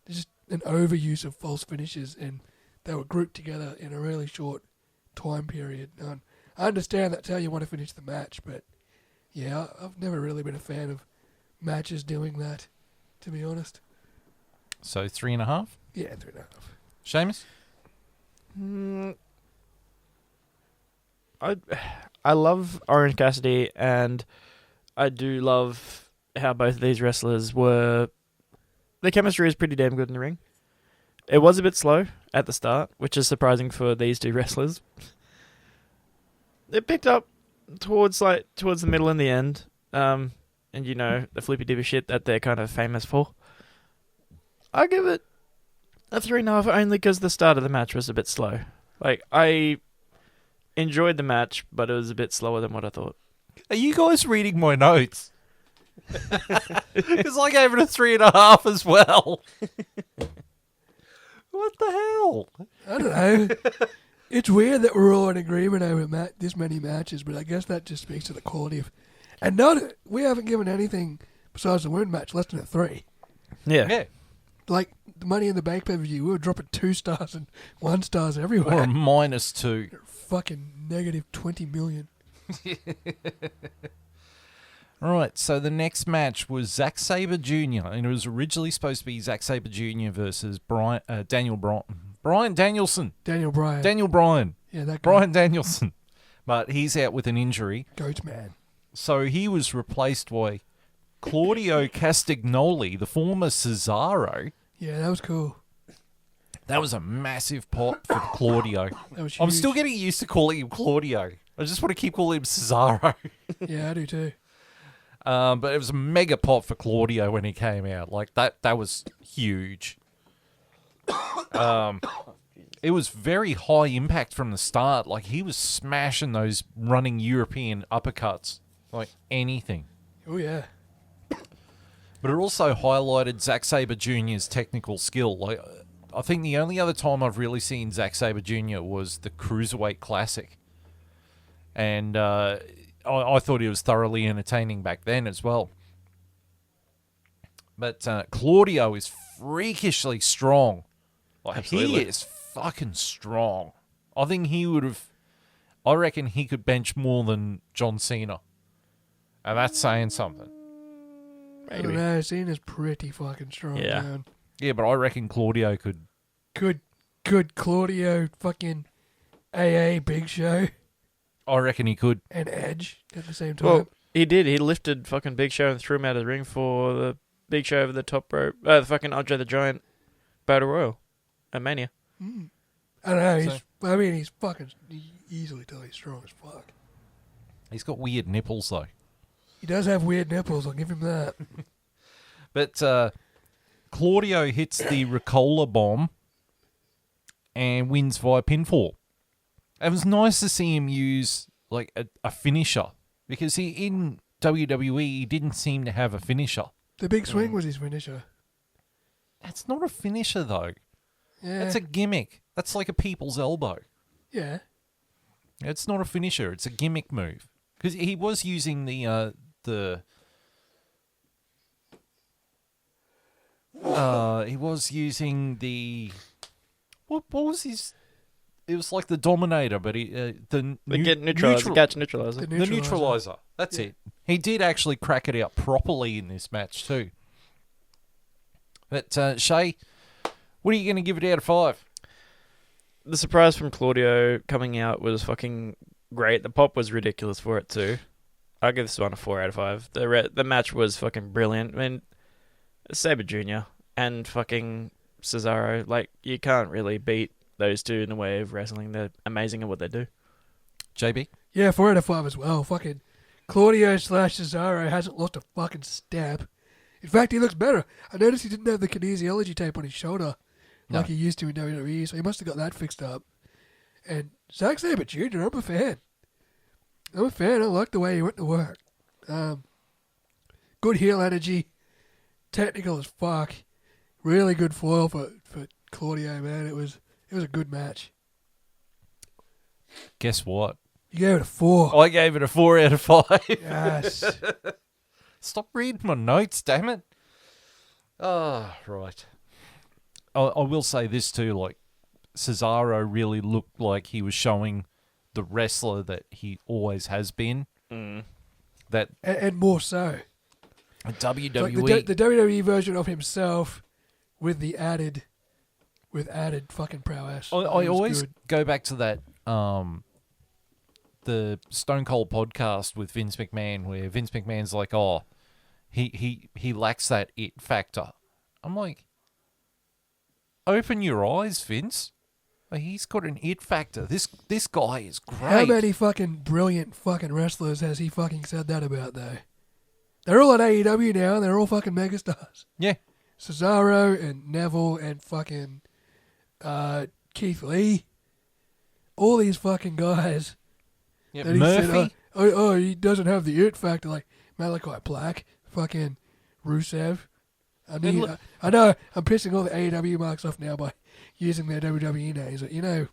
[SPEAKER 2] There's just an overuse of false finishes, and they were grouped together in a really short time period. And I understand that's how you want to finish the match, but yeah, I've never really been a fan of matches doing that, to be honest.
[SPEAKER 1] So 3.5?
[SPEAKER 2] Yeah, 3.5.
[SPEAKER 1] Seamus?
[SPEAKER 3] I love Orange Cassidy, and I do love how both of these wrestlers were... The chemistry is pretty damn good in the ring. It was a bit slow at the start, which is surprising for these two wrestlers. It picked up towards the middle and the end, and you know, the flippy dippy shit that they're kind of famous for. I give it a 3.5 only because the start of the match was a bit slow. Like, I enjoyed the match, but it was a bit slower than what I thought.
[SPEAKER 1] Are you guys reading my notes? Because I gave it a 3.5 as well. What the hell?
[SPEAKER 2] I don't know. It's weird that we're all in agreement over this many matches, but I guess that just speaks to the quality of... And we haven't given anything besides the wound match less than a 3.
[SPEAKER 3] Yeah.
[SPEAKER 2] Like, the Money in the Bank pay-per-view, we were dropping 2 stars and 1 stars everywhere.
[SPEAKER 1] Or a -2.
[SPEAKER 2] Fucking negative 20 million.
[SPEAKER 1] Right, so the next match was Zack Sabre Jr., and it was originally supposed to be Zack Sabre Jr. versus Brian Danielson.
[SPEAKER 2] Daniel Bryan.
[SPEAKER 1] Daniel Bryan.
[SPEAKER 2] Yeah, that guy.
[SPEAKER 1] Brian Danielson. But he's out with an injury.
[SPEAKER 2] Goat man.
[SPEAKER 1] So he was replaced by Claudio Castagnoli, the former Cesaro.
[SPEAKER 2] Yeah, that was cool.
[SPEAKER 1] That was a massive pop for Claudio.
[SPEAKER 2] That was huge.
[SPEAKER 1] I'm still getting used to calling him Claudio. I just want to keep calling him Cesaro.
[SPEAKER 2] Yeah, I do too.
[SPEAKER 1] But it was a mega pop for Claudio when he came out. Like, that was huge. It was very high impact from the start. Like, he was smashing those running European uppercuts like anything.
[SPEAKER 2] Oh, yeah.
[SPEAKER 1] But it also highlighted Zack Sabre Jr.'s technical skill. Like, I think the only other time I've really seen Zack Sabre Jr. was the Cruiserweight Classic. And I thought he was thoroughly entertaining back then as well. But Claudio is freakishly strong. Like,
[SPEAKER 3] Absolutely.
[SPEAKER 1] he is fucking strong. I think I reckon he could bench more than John Cena. And that's saying something.
[SPEAKER 2] I don't know. Cena's pretty fucking strong,
[SPEAKER 3] Yeah.
[SPEAKER 2] man.
[SPEAKER 1] Yeah, but I reckon Claudio could.
[SPEAKER 2] Good Claudio fucking AA Big Show
[SPEAKER 1] I reckon he could.
[SPEAKER 2] and Edge at the same time.
[SPEAKER 3] Well, he did. He lifted fucking Big Show and threw him out of the ring for the Big Show over the top rope. The fucking Andre the Giant Battle Royal at Mania.
[SPEAKER 2] I don't know. He's fucking easily tell he's strong as fuck.
[SPEAKER 1] He's got weird nipples, though.
[SPEAKER 2] He does have weird nipples. I'll give him that.
[SPEAKER 1] But Claudio hits the Ricola bomb and wins via pinfall. It was nice to see him use like a finisher, because in WWE he didn't seem to have a finisher.
[SPEAKER 2] The big swing was his finisher.
[SPEAKER 1] That's not a finisher though.
[SPEAKER 2] Yeah.
[SPEAKER 1] That's a gimmick. That's like a people's elbow.
[SPEAKER 2] Yeah.
[SPEAKER 1] It's not a finisher. It's a gimmick move. Because he was using the what was his? It was like the Dominator, but
[SPEAKER 3] Catch neutralizer.
[SPEAKER 1] The neutralizer. That's it. He did actually crack it out properly in this match too. But Shay, What are you going to give it out of 5?
[SPEAKER 3] The surprise from Claudio coming out was fucking great. The pop was ridiculous for it too. I'll give this one a 4 out of 5. The match was fucking brilliant. I mean, Sabre Jr. and fucking Cesaro, like, you can't really beat those two in the way of wrestling. They're amazing at what they do.
[SPEAKER 1] JB?
[SPEAKER 2] Yeah, 4 out of 5 as well. Fucking Claudio / Cesaro hasn't lost a fucking step. In fact, he looks better. I noticed he didn't have the kinesiology tape on his shoulder like he used to in WWE, so he must have got that fixed up. And Zack Sabre Jr., I'm a fan. I like the way he went to work. Good heel energy. Technical as fuck. Really good foil for Claudio, man. It was a good match.
[SPEAKER 1] Guess what?
[SPEAKER 2] You gave it a 4.
[SPEAKER 1] I gave it a 4 out of 5.
[SPEAKER 2] Yes.
[SPEAKER 1] Stop reading my notes, damn it. Oh, right. I will say this too, like, Cesaro really looked like he was showing the wrestler that he always has been. That
[SPEAKER 2] and more so.
[SPEAKER 1] WWE...
[SPEAKER 2] Like the WWE version of himself with added fucking prowess.
[SPEAKER 1] I always go back to that, the Stone Cold podcast with Vince McMahon, where Vince McMahon's like, oh, he lacks that it factor. I'm like, open your eyes, Vince. Like, he's got an it factor. This guy is great.
[SPEAKER 2] How many fucking brilliant fucking wrestlers has he fucking said that about, though? They're all at AEW now, and they're all fucking megastars.
[SPEAKER 1] Yeah.
[SPEAKER 2] Cesaro and Neville and fucking Keith Lee. All these fucking guys.
[SPEAKER 1] Yeah,
[SPEAKER 2] that he
[SPEAKER 1] Murphy.
[SPEAKER 2] said, he doesn't have the it factor, like Malachi Black, fucking Rusev. I mean, I know I'm pissing all the AEW marks off now by using their WWE names, but you know.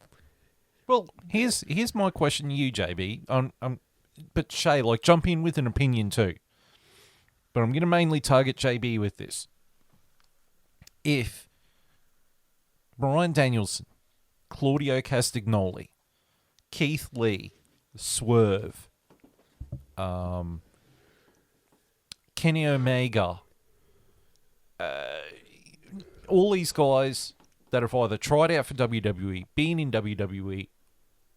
[SPEAKER 1] Well, here's my question to you, JB. But Shay, like, jump in with an opinion too. But I'm going to mainly target JB with this. If Bryan Danielson, Claudio Castagnoli, Keith Lee, Swerve, Kenny Omega, all these guys that have either tried out for WWE, been in WWE,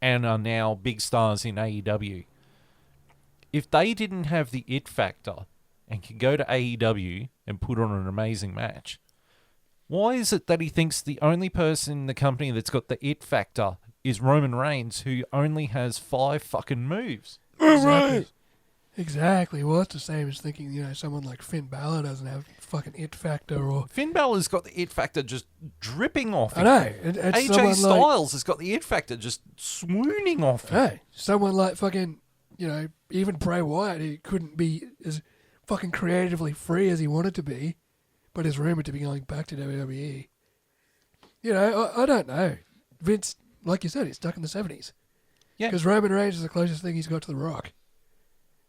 [SPEAKER 1] and are now big stars in AEW, if they didn't have the it factor and could go to AEW and put on an amazing match, why is it that he thinks the only person in the company that's got the it factor is Roman Reigns, who only has 5 fucking moves?
[SPEAKER 2] Exactly. Well, it's the same as thinking, someone like Finn Balor doesn't have fucking it factor, or
[SPEAKER 1] Finn Balor's got the it factor just dripping off him.
[SPEAKER 2] I know. It's
[SPEAKER 1] AJ Styles has got the it factor just swooning off him.
[SPEAKER 2] Hey, someone like fucking, even Bray Wyatt, who couldn't be as fucking creatively free as he wanted to be, but is rumored to be going back to WWE. I don't know. Vince, like you said, he's stuck in the 70s.
[SPEAKER 1] Yeah.
[SPEAKER 2] Because Roman Reigns is the closest thing he's got to The Rock.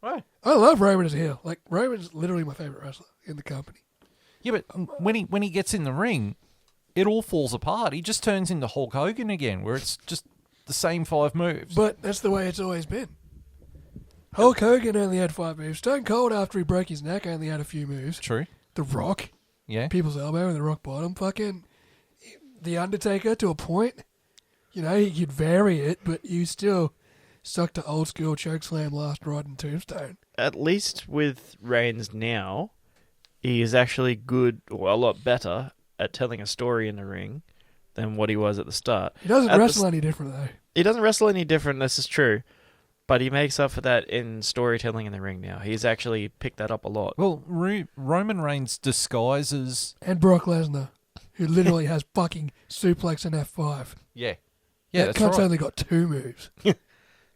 [SPEAKER 1] Right.
[SPEAKER 2] I love Roman as a heel. Like, Roman's literally my favorite wrestler in the company.
[SPEAKER 1] Yeah, but when he gets in the ring, it all falls apart. He just turns into Hulk Hogan again, where it's just the same 5 moves.
[SPEAKER 2] But that's the way it's always been. Hulk Hogan only had 5 moves. Stone Cold, after he broke his neck, only had a few moves.
[SPEAKER 1] True.
[SPEAKER 2] The Rock,
[SPEAKER 1] Yeah.
[SPEAKER 2] People's Elbow and the Rock Bottom. Fucking The Undertaker, to a point. You could vary it, but you still stuck to old school chokeslam, last ride, and tombstone.
[SPEAKER 3] At least with Reigns now, he is actually good, or a lot better, at telling a story in the ring than what he was at the start.
[SPEAKER 2] He doesn't wrestle any different, though.
[SPEAKER 3] He doesn't wrestle any different, this is true. But he makes up for that in storytelling in the ring now. He's actually picked that up a lot.
[SPEAKER 1] Well, Roman Reigns disguises...
[SPEAKER 2] And Brock Lesnar, who literally has fucking suplex and F5.
[SPEAKER 1] Yeah. Yeah,
[SPEAKER 2] that
[SPEAKER 1] that's
[SPEAKER 2] cunt's
[SPEAKER 1] right.
[SPEAKER 2] only got 2 moves.
[SPEAKER 3] No,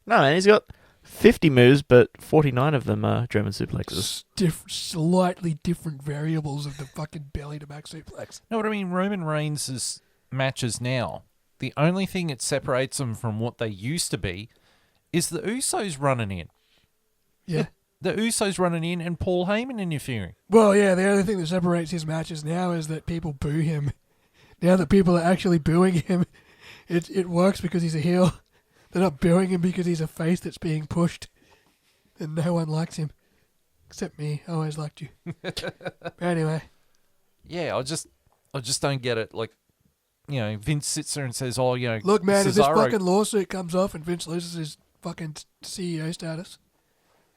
[SPEAKER 3] man, he's got 50 moves, but 49 of them are German suplexes.
[SPEAKER 2] Slightly different variables of the fucking belly to back suplex.
[SPEAKER 1] No, what I mean, Roman Reigns' matches now, the only thing that separates them from what they used to be is the Usos running in.
[SPEAKER 2] Yeah.
[SPEAKER 1] The Usos running in and Paul Heyman interfering.
[SPEAKER 2] Well, yeah, the only thing that separates his matches now is that people boo him. Now that people are actually booing him, it works because he's a heel. They're not booing him because he's a face that's being pushed. And no one likes him. Except me. I always liked you. But anyway.
[SPEAKER 1] Yeah, I just don't get it. Like, Vince sits there and says, "Oh,
[SPEAKER 2] Look, man, if this
[SPEAKER 1] Cesaro-
[SPEAKER 2] fucking lawsuit comes off and Vince loses his fucking CEO status,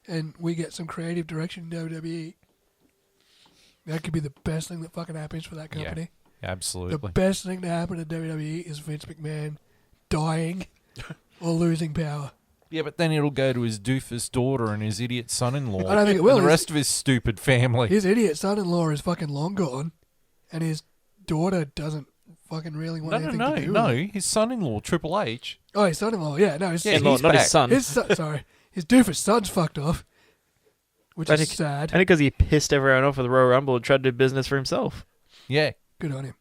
[SPEAKER 2] and we get some creative direction in WWE, that could be the best thing that fucking happens for that company.
[SPEAKER 1] absolutely."
[SPEAKER 2] The best thing to happen to WWE is Vince McMahon dying or losing power.
[SPEAKER 1] Yeah, but then it'll go to his doofus daughter and his idiot son-in-law.
[SPEAKER 2] I don't think it will.
[SPEAKER 1] And the rest of his stupid family.
[SPEAKER 2] His idiot son-in-law is fucking long gone, and his daughter doesn't fucking really want anything to do with it.
[SPEAKER 1] His son-in-law, Triple H.
[SPEAKER 2] Oh, his son-in-law. Yeah, no, his,
[SPEAKER 1] Yeah,
[SPEAKER 3] In-law,
[SPEAKER 1] he's
[SPEAKER 3] not
[SPEAKER 1] back.
[SPEAKER 3] his son.
[SPEAKER 2] sorry, his doofus son's fucked off, which
[SPEAKER 3] But
[SPEAKER 2] is
[SPEAKER 3] he-
[SPEAKER 2] sad.
[SPEAKER 3] Only because he pissed everyone off with the Royal Rumble and tried to do business for himself.
[SPEAKER 1] Yeah.
[SPEAKER 2] Good on him.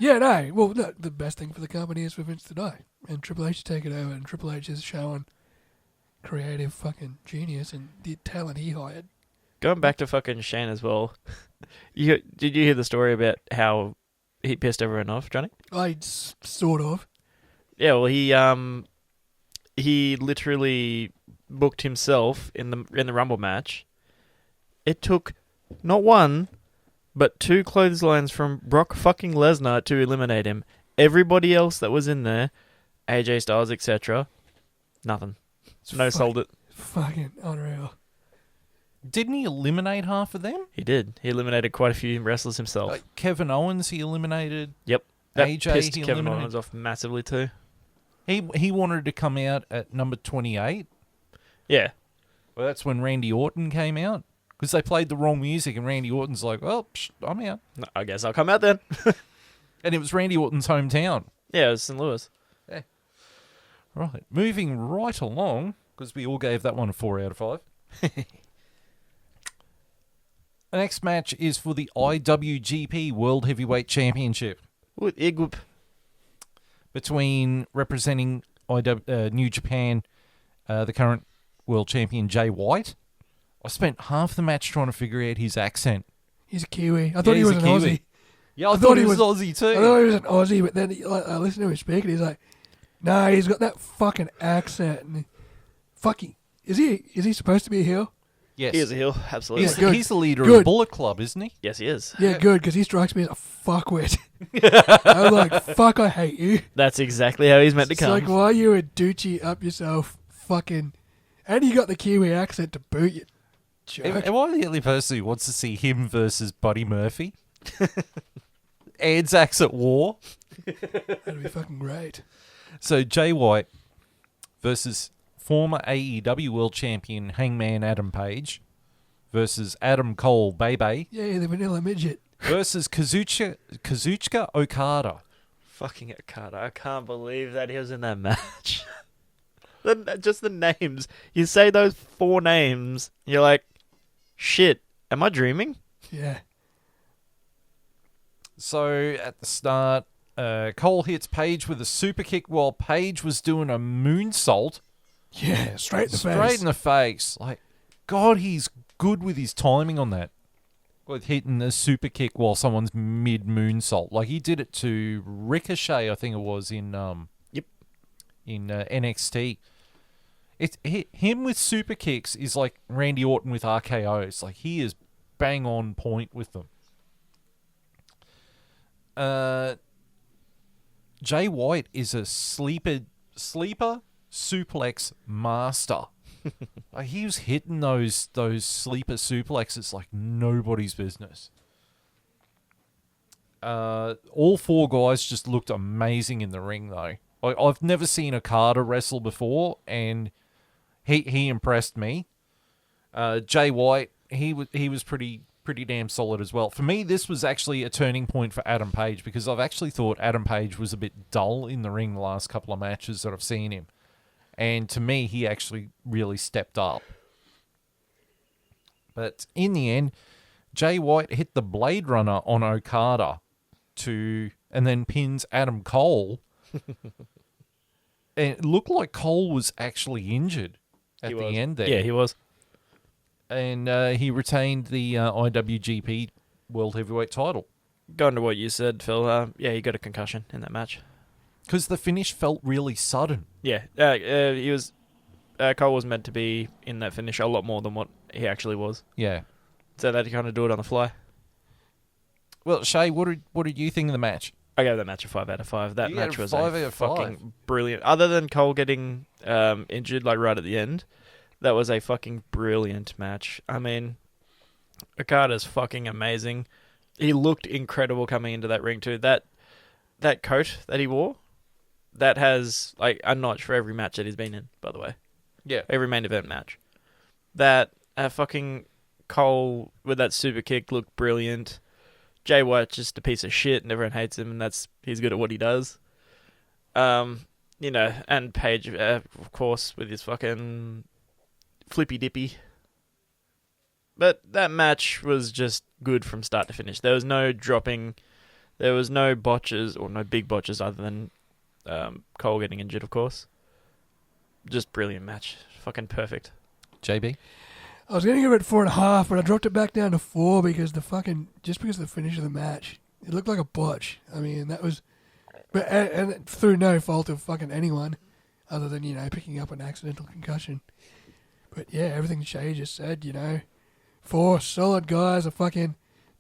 [SPEAKER 2] Yeah, no. Well, no, the best thing for the company is for Vince to die and Triple H to take it over, and Triple H is showing creative fucking genius and the talent he hired.
[SPEAKER 3] Going back to fucking Shane as well. Did you hear the story about how he pissed everyone off, Johnny?
[SPEAKER 2] Sort of.
[SPEAKER 3] Yeah, well, he literally booked himself in the Rumble match. It took not one, but 2 clotheslines from Brock fucking Lesnar to eliminate him. Everybody else that was in there, AJ Styles, etc., nothing. No sold it.
[SPEAKER 2] Fucking unreal.
[SPEAKER 1] Didn't he eliminate half of them?
[SPEAKER 3] He did. He eliminated quite a few wrestlers himself.
[SPEAKER 1] Like Kevin Owens, he eliminated.
[SPEAKER 3] Yep. That
[SPEAKER 1] AJ,
[SPEAKER 3] pissed
[SPEAKER 1] he
[SPEAKER 3] Kevin
[SPEAKER 1] eliminated.
[SPEAKER 3] Owens off massively too.
[SPEAKER 1] He wanted to come out at number 28.
[SPEAKER 3] Yeah.
[SPEAKER 1] Well, that's when Randy Orton came out. Because they played the wrong music, and Randy Orton's like, "Well, I'm out."
[SPEAKER 3] No, I guess I'll come out then.
[SPEAKER 1] And it was Randy Orton's hometown.
[SPEAKER 3] Yeah, it was St. Louis.
[SPEAKER 1] Right. Moving right along, because we all gave that one a 4 out of 5. The next match is for the IWGP World Heavyweight Championship
[SPEAKER 3] Ooh, Igup.
[SPEAKER 1] between representing New Japan, the current world champion Jay White. I spent half the match trying to figure out his accent.
[SPEAKER 2] He's a Kiwi. I thought he
[SPEAKER 1] he's
[SPEAKER 2] was
[SPEAKER 1] a
[SPEAKER 2] an
[SPEAKER 1] Kiwi.
[SPEAKER 2] Aussie.
[SPEAKER 1] Yeah, I thought he was Aussie too.
[SPEAKER 2] I thought he was an Aussie, but then I listened to him speak, and he's like, "Nah, he's got that fucking accent." And is he supposed to be a heel?
[SPEAKER 1] Yes.
[SPEAKER 3] He is a heel, absolutely.
[SPEAKER 1] He's,
[SPEAKER 2] Yeah, good.
[SPEAKER 1] he's the leader of
[SPEAKER 2] Good.
[SPEAKER 1] the Bullet Club, isn't he?
[SPEAKER 3] Yes, he is.
[SPEAKER 2] Yeah, good, because he strikes me as a fuckwit. I'm like, fuck, I hate you.
[SPEAKER 3] That's exactly how he's meant to
[SPEAKER 2] It's
[SPEAKER 3] come.
[SPEAKER 2] like, why are you a douchey up yourself? Fucking, and you got the Kiwi accent to boot, you jerk.
[SPEAKER 1] Am I the only person who wants to see him versus Buddy Murphy? Anzacs at war.
[SPEAKER 2] That'd be fucking great.
[SPEAKER 1] So Jay White versus former AEW World Champion Hangman Adam Page versus Adam Cole Bebe
[SPEAKER 2] Yeah, the vanilla midget.
[SPEAKER 1] versus Kazuchika Okada.
[SPEAKER 3] Fucking Okada. I can't believe that he was in that match. Just the names. You say those 4 names, you're like, shit, am I dreaming?
[SPEAKER 2] Yeah.
[SPEAKER 1] So at the start, Cole hits Page with a super kick while Page was doing a moonsault.
[SPEAKER 2] Yeah, straight in the
[SPEAKER 1] Straight
[SPEAKER 2] face.
[SPEAKER 1] in the face. Like, God, he's good with his timing on that. With hitting a super kick while someone's mid moonsault. Like, he did it to Ricochet, I think it was, in NXT. Him with super kicks is like Randy Orton with RKOs. Like, he is bang on point with them. Jay White is a sleeper suplex master. Like, he was hitting those sleeper suplexes like nobody's business. All 4 guys just looked amazing in the ring, though. Like, I've never seen Okada wrestle before, and he impressed me. Jay White, he was pretty damn solid as well. For me, this was actually a turning point for Adam Page, because I've actually thought Adam Page was a bit dull in the ring the last couple of matches that I've seen him. And to me, he actually really stepped up. But in the end, Jay White hit the Blade Runner on Okada and then pins Adam Cole. And it looked like Cole was actually injured at
[SPEAKER 3] He
[SPEAKER 1] the
[SPEAKER 3] was.
[SPEAKER 1] end there.
[SPEAKER 3] Yeah, he was.
[SPEAKER 1] And he retained the IWGP World Heavyweight title.
[SPEAKER 3] Going to what you said, Phil, yeah, he got a concussion in that match.
[SPEAKER 1] Because the finish felt really sudden.
[SPEAKER 3] Yeah, he was. Cole was meant to be in that finish a lot more than what he actually was.
[SPEAKER 1] Yeah.
[SPEAKER 3] So they had to kind of do it on the fly.
[SPEAKER 1] Well, Shay, what did you think of the match?
[SPEAKER 3] I gave that match a 5 out of 5. That
[SPEAKER 1] You
[SPEAKER 3] match
[SPEAKER 1] gave it
[SPEAKER 3] was
[SPEAKER 1] 5
[SPEAKER 3] a
[SPEAKER 1] out of
[SPEAKER 3] fucking
[SPEAKER 1] 5.
[SPEAKER 3] brilliant. Other than Cole getting injured like right at the end, that was a fucking brilliant match. I mean, Okada's fucking amazing. He looked incredible coming into that ring too. That coat that he wore, that has like a notch for every match that he's been in, by the way.
[SPEAKER 1] Yeah.
[SPEAKER 3] Every main event match. That fucking Cole with that super kick looked brilliant. Jay White's just a piece of shit and everyone hates him, and he's good at what he does. You know, and Page, of course, with his fucking flippy dippy. But that match was just good from start to finish. There was no dropping, there was no botches, or no big botches other than Cole getting injured, of course. Just brilliant match. Fucking perfect.
[SPEAKER 1] JB?
[SPEAKER 2] I was going to give it 4.5, but I dropped it back down to 4 because just because of the finish of the match. It looked like a botch. I mean, that was, but and through no fault of fucking anyone, other than, you know, picking up an accidental concussion. But yeah, everything Shay just said, you know, 4 solid guys.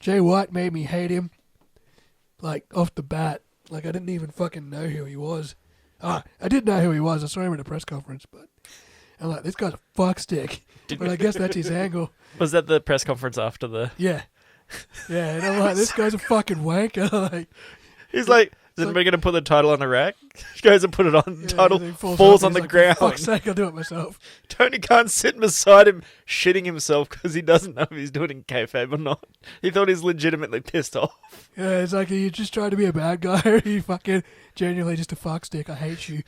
[SPEAKER 2] Jay White made me hate him, like off the bat. Like I didn't even fucking know who he was. I did know who he was. I saw him at a press conference, but I'm like, this guy's a fuckstick. But I guess that's his angle.
[SPEAKER 3] Was that the press conference after the...
[SPEAKER 2] Yeah. Yeah, and I'm like, this guy's a fucking wanker. Like,
[SPEAKER 3] He's like, is anybody going to put the title on a rack? He goes and put it on. The title
[SPEAKER 2] and he
[SPEAKER 3] falls
[SPEAKER 2] off,
[SPEAKER 3] on the
[SPEAKER 2] he's like,
[SPEAKER 3] ground.
[SPEAKER 2] For fuck's sake, I'll do it myself.
[SPEAKER 3] Tony Khan sitting beside him, shitting himself because he doesn't know if he's doing it in kayfabe or not. He thought he's legitimately pissed off.
[SPEAKER 2] Yeah, it's like, are you just trying to be a bad guy, or are you fucking genuinely just a fuckstick? I hate you.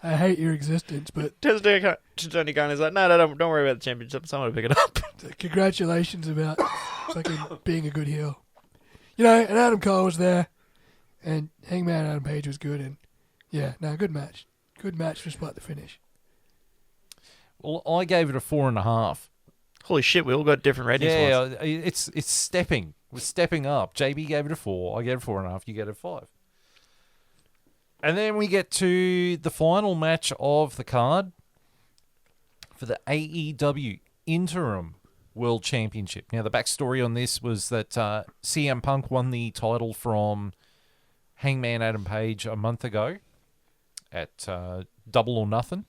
[SPEAKER 2] I hate your existence, but...
[SPEAKER 3] Tony Khan is like, no, don't worry about the championship. Someone will pick it up.
[SPEAKER 2] Congratulations about fucking being a good heel. You know, and Adam Cole was there, and Hangman Adam Page was good, and yeah, no, good match. Good match despite the finish.
[SPEAKER 1] Well, I gave it a 4.5.
[SPEAKER 3] Holy shit, we all got different ratings.
[SPEAKER 1] Yeah, it's stepping. We're stepping up. JB gave it a 4. I gave it 4.5. You gave it a 5. And then we get to the final match of the card for the AEW Interim World Championship. Now, the backstory on this was that CM Punk won the title from Hangman Adam Page a month ago at Double or Nothing.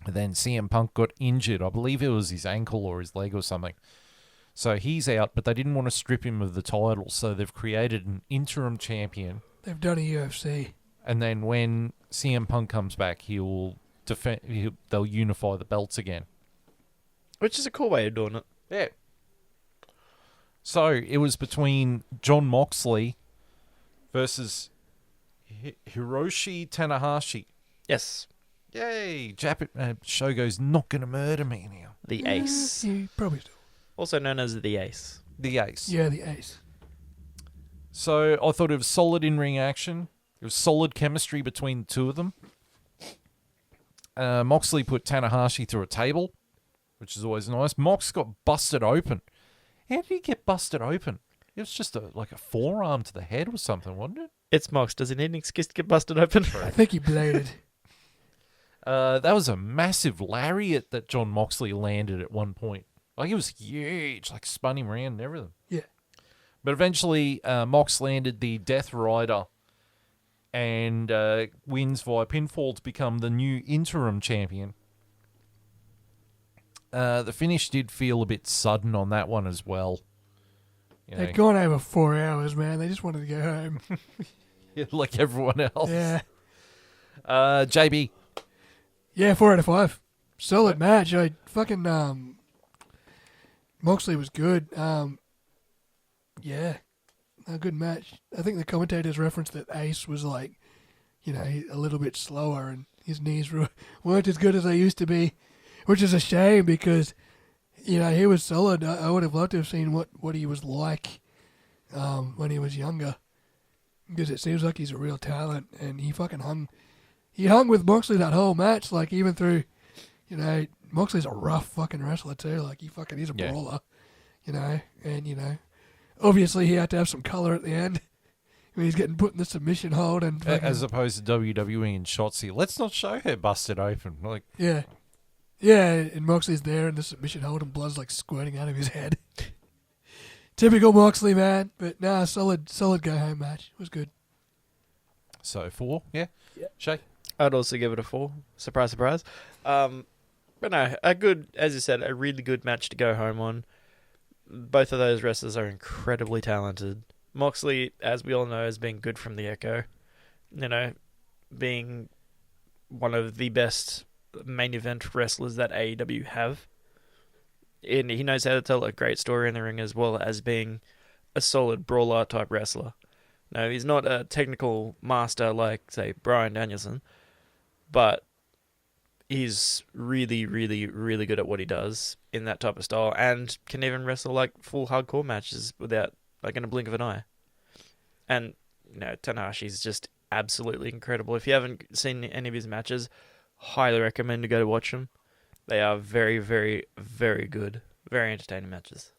[SPEAKER 1] And then CM Punk got injured. I believe it was his ankle or his leg or something. So he's out, but they didn't want to strip him of the title, so they've created an interim champion.
[SPEAKER 2] They've done a UFC.
[SPEAKER 1] And then when CM Punk comes back, they'll unify the belts again.
[SPEAKER 3] Which is a cool way of doing it.
[SPEAKER 1] Yeah. So it was between Jon Moxley versus Hiroshi Tanahashi.
[SPEAKER 3] Yes.
[SPEAKER 1] Yay! Shogo's not going to murder me now.
[SPEAKER 3] The Ace.
[SPEAKER 2] Yeah, probably still.
[SPEAKER 3] Also known as the Ace.
[SPEAKER 1] The Ace.
[SPEAKER 2] Yeah, the Ace.
[SPEAKER 1] So I thought it was solid in-ring action. It was solid chemistry between the two of them. Moxley put Tanahashi through a table, which is always nice. Mox got busted open. How did he get busted open? It was just like a forearm to the head or something, wasn't it?
[SPEAKER 3] It's Mox. Does he need an excuse to get busted open?
[SPEAKER 2] I think he bladed.
[SPEAKER 1] That was a massive lariat that Jon Moxley landed at one point. Like, it was huge. Like, spun him around and everything.
[SPEAKER 2] Yeah.
[SPEAKER 1] But eventually, Mox landed the Death Rider and wins via pinfall to become the new interim champion. The finish did feel a bit sudden on that one as well. You know,
[SPEAKER 2] They'd gone over 4 hours, man. They just wanted to go home.
[SPEAKER 1] like everyone else.
[SPEAKER 2] Yeah.
[SPEAKER 1] JB.
[SPEAKER 2] Yeah, 4 out of 5. Solid match. I fucking Moxley was good. Yeah, a good match. I think the commentators referenced that Ace was like, you know, a little bit slower and his knees weren't as good as they used to be, which is a shame because, you know, he was solid. I would have loved to have seen what he was like when he was younger, because it seems like he's a real talent, and he fucking hung. He hung with Moxley that whole match, like even through, you know, Moxley's a rough fucking wrestler too. Like he's a brawler, you know, and you know, obviously he had to have some color at the end when he's getting put in the submission hold and
[SPEAKER 1] As opposed to WWE and Shotzi. Let's not show her busted open. Like,
[SPEAKER 2] yeah, and Moxley's there in the submission hold and blood's like squirting out of his head. Typical Moxley, man. But nah, solid go home match. It was good.
[SPEAKER 1] So 4, yeah?
[SPEAKER 2] Yeah.
[SPEAKER 1] Shay?
[SPEAKER 3] I'd also give it a 4. Surprise, surprise. But no, a good, as you said, a really good match to go home on. Both of those wrestlers are incredibly talented. Moxley, as we all know, has been good from the Echo. You know, being one of the best main event wrestlers that AEW have. And he knows how to tell a great story in the ring as well as being a solid brawler type wrestler. No, he's not a technical master like, say, Bryan Danielson, but he's really, really, really good at what he does in that type of style and can even wrestle like full hardcore matches without, like, in a blink of an eye. And, you know, Tanahashi's just absolutely incredible. If you haven't seen any of his matches, highly recommend to go to watch them. They are very, very, very good. Very entertaining matches.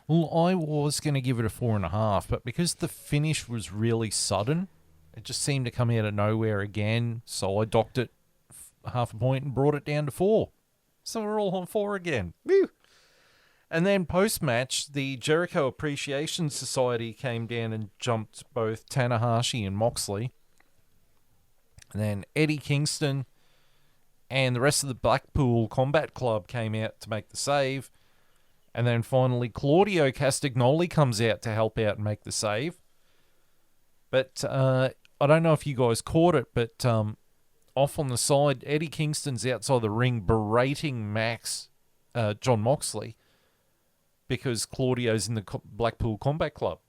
[SPEAKER 1] Well, I was going to give it a 4.5, but because the finish was really sudden, it just seemed to come out of nowhere again, so I docked it half a point and brought it down to 4. So we're all on 4 again. Woo! And then post-match, the Jericho Appreciation Society came down and jumped both Tanahashi and Moxley. And then Eddie Kingston and the rest of the Blackpool Combat Club came out to make the save. And then finally, Claudio Castagnoli comes out to help out and make the save. But I don't know if you guys caught it, but off on the side, Eddie Kingston's outside the ring berating John Moxley, because Claudio's in the Blackpool Combat Club.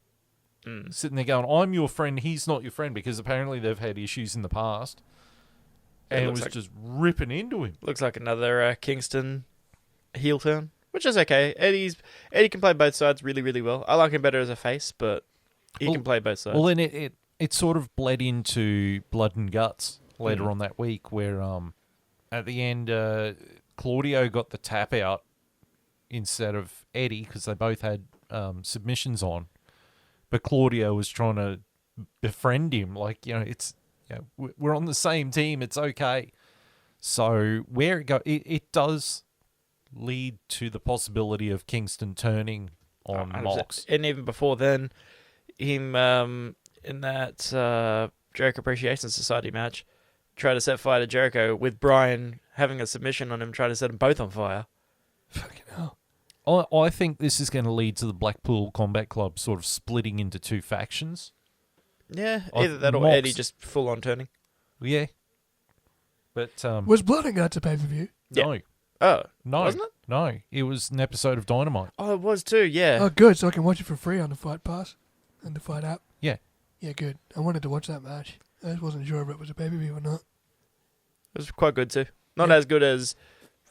[SPEAKER 1] Sitting there going, I'm your friend, he's not your friend, because apparently they've had issues in the past. And it was like, just ripping into him.
[SPEAKER 3] Looks like another Kingston heel turn, which is okay. Eddie can play both sides really, really well. I like him better as a face, but he can play both sides.
[SPEAKER 1] Well, then it sort of bled into Blood and Guts later on that week, where at the end, Claudio got the tap out instead of Eddie, because they both had submissions on. But Claudio was trying to befriend him, like, we're on the same team, it's okay. So where it does lead to the possibility of Kingston turning on Mox.
[SPEAKER 3] And even before then, him in that Jericho Appreciation Society match tried to set fire to Jericho with Bryan having a submission on him, trying to set them both on fire.
[SPEAKER 2] Fucking hell.
[SPEAKER 1] I think this is going to lead to the Blackpool Combat Club sort of splitting into 2 factions.
[SPEAKER 3] Yeah, either that or
[SPEAKER 1] Mox.
[SPEAKER 3] Eddie just full on turning.
[SPEAKER 1] Yeah. But
[SPEAKER 2] Was Blood and Guts a pay-per-view?
[SPEAKER 1] no.
[SPEAKER 3] Oh,
[SPEAKER 1] No.
[SPEAKER 3] wasn't it?
[SPEAKER 1] No. It was an episode of Dynamite.
[SPEAKER 3] Oh, it was too, yeah.
[SPEAKER 2] Oh, good. So I can watch it for free on the Fight Pass and the Fight app.
[SPEAKER 1] Yeah.
[SPEAKER 2] Yeah, good. I wanted to watch that match. I just wasn't sure if it was a pay-per-view or not.
[SPEAKER 3] It was quite good too. Not as good as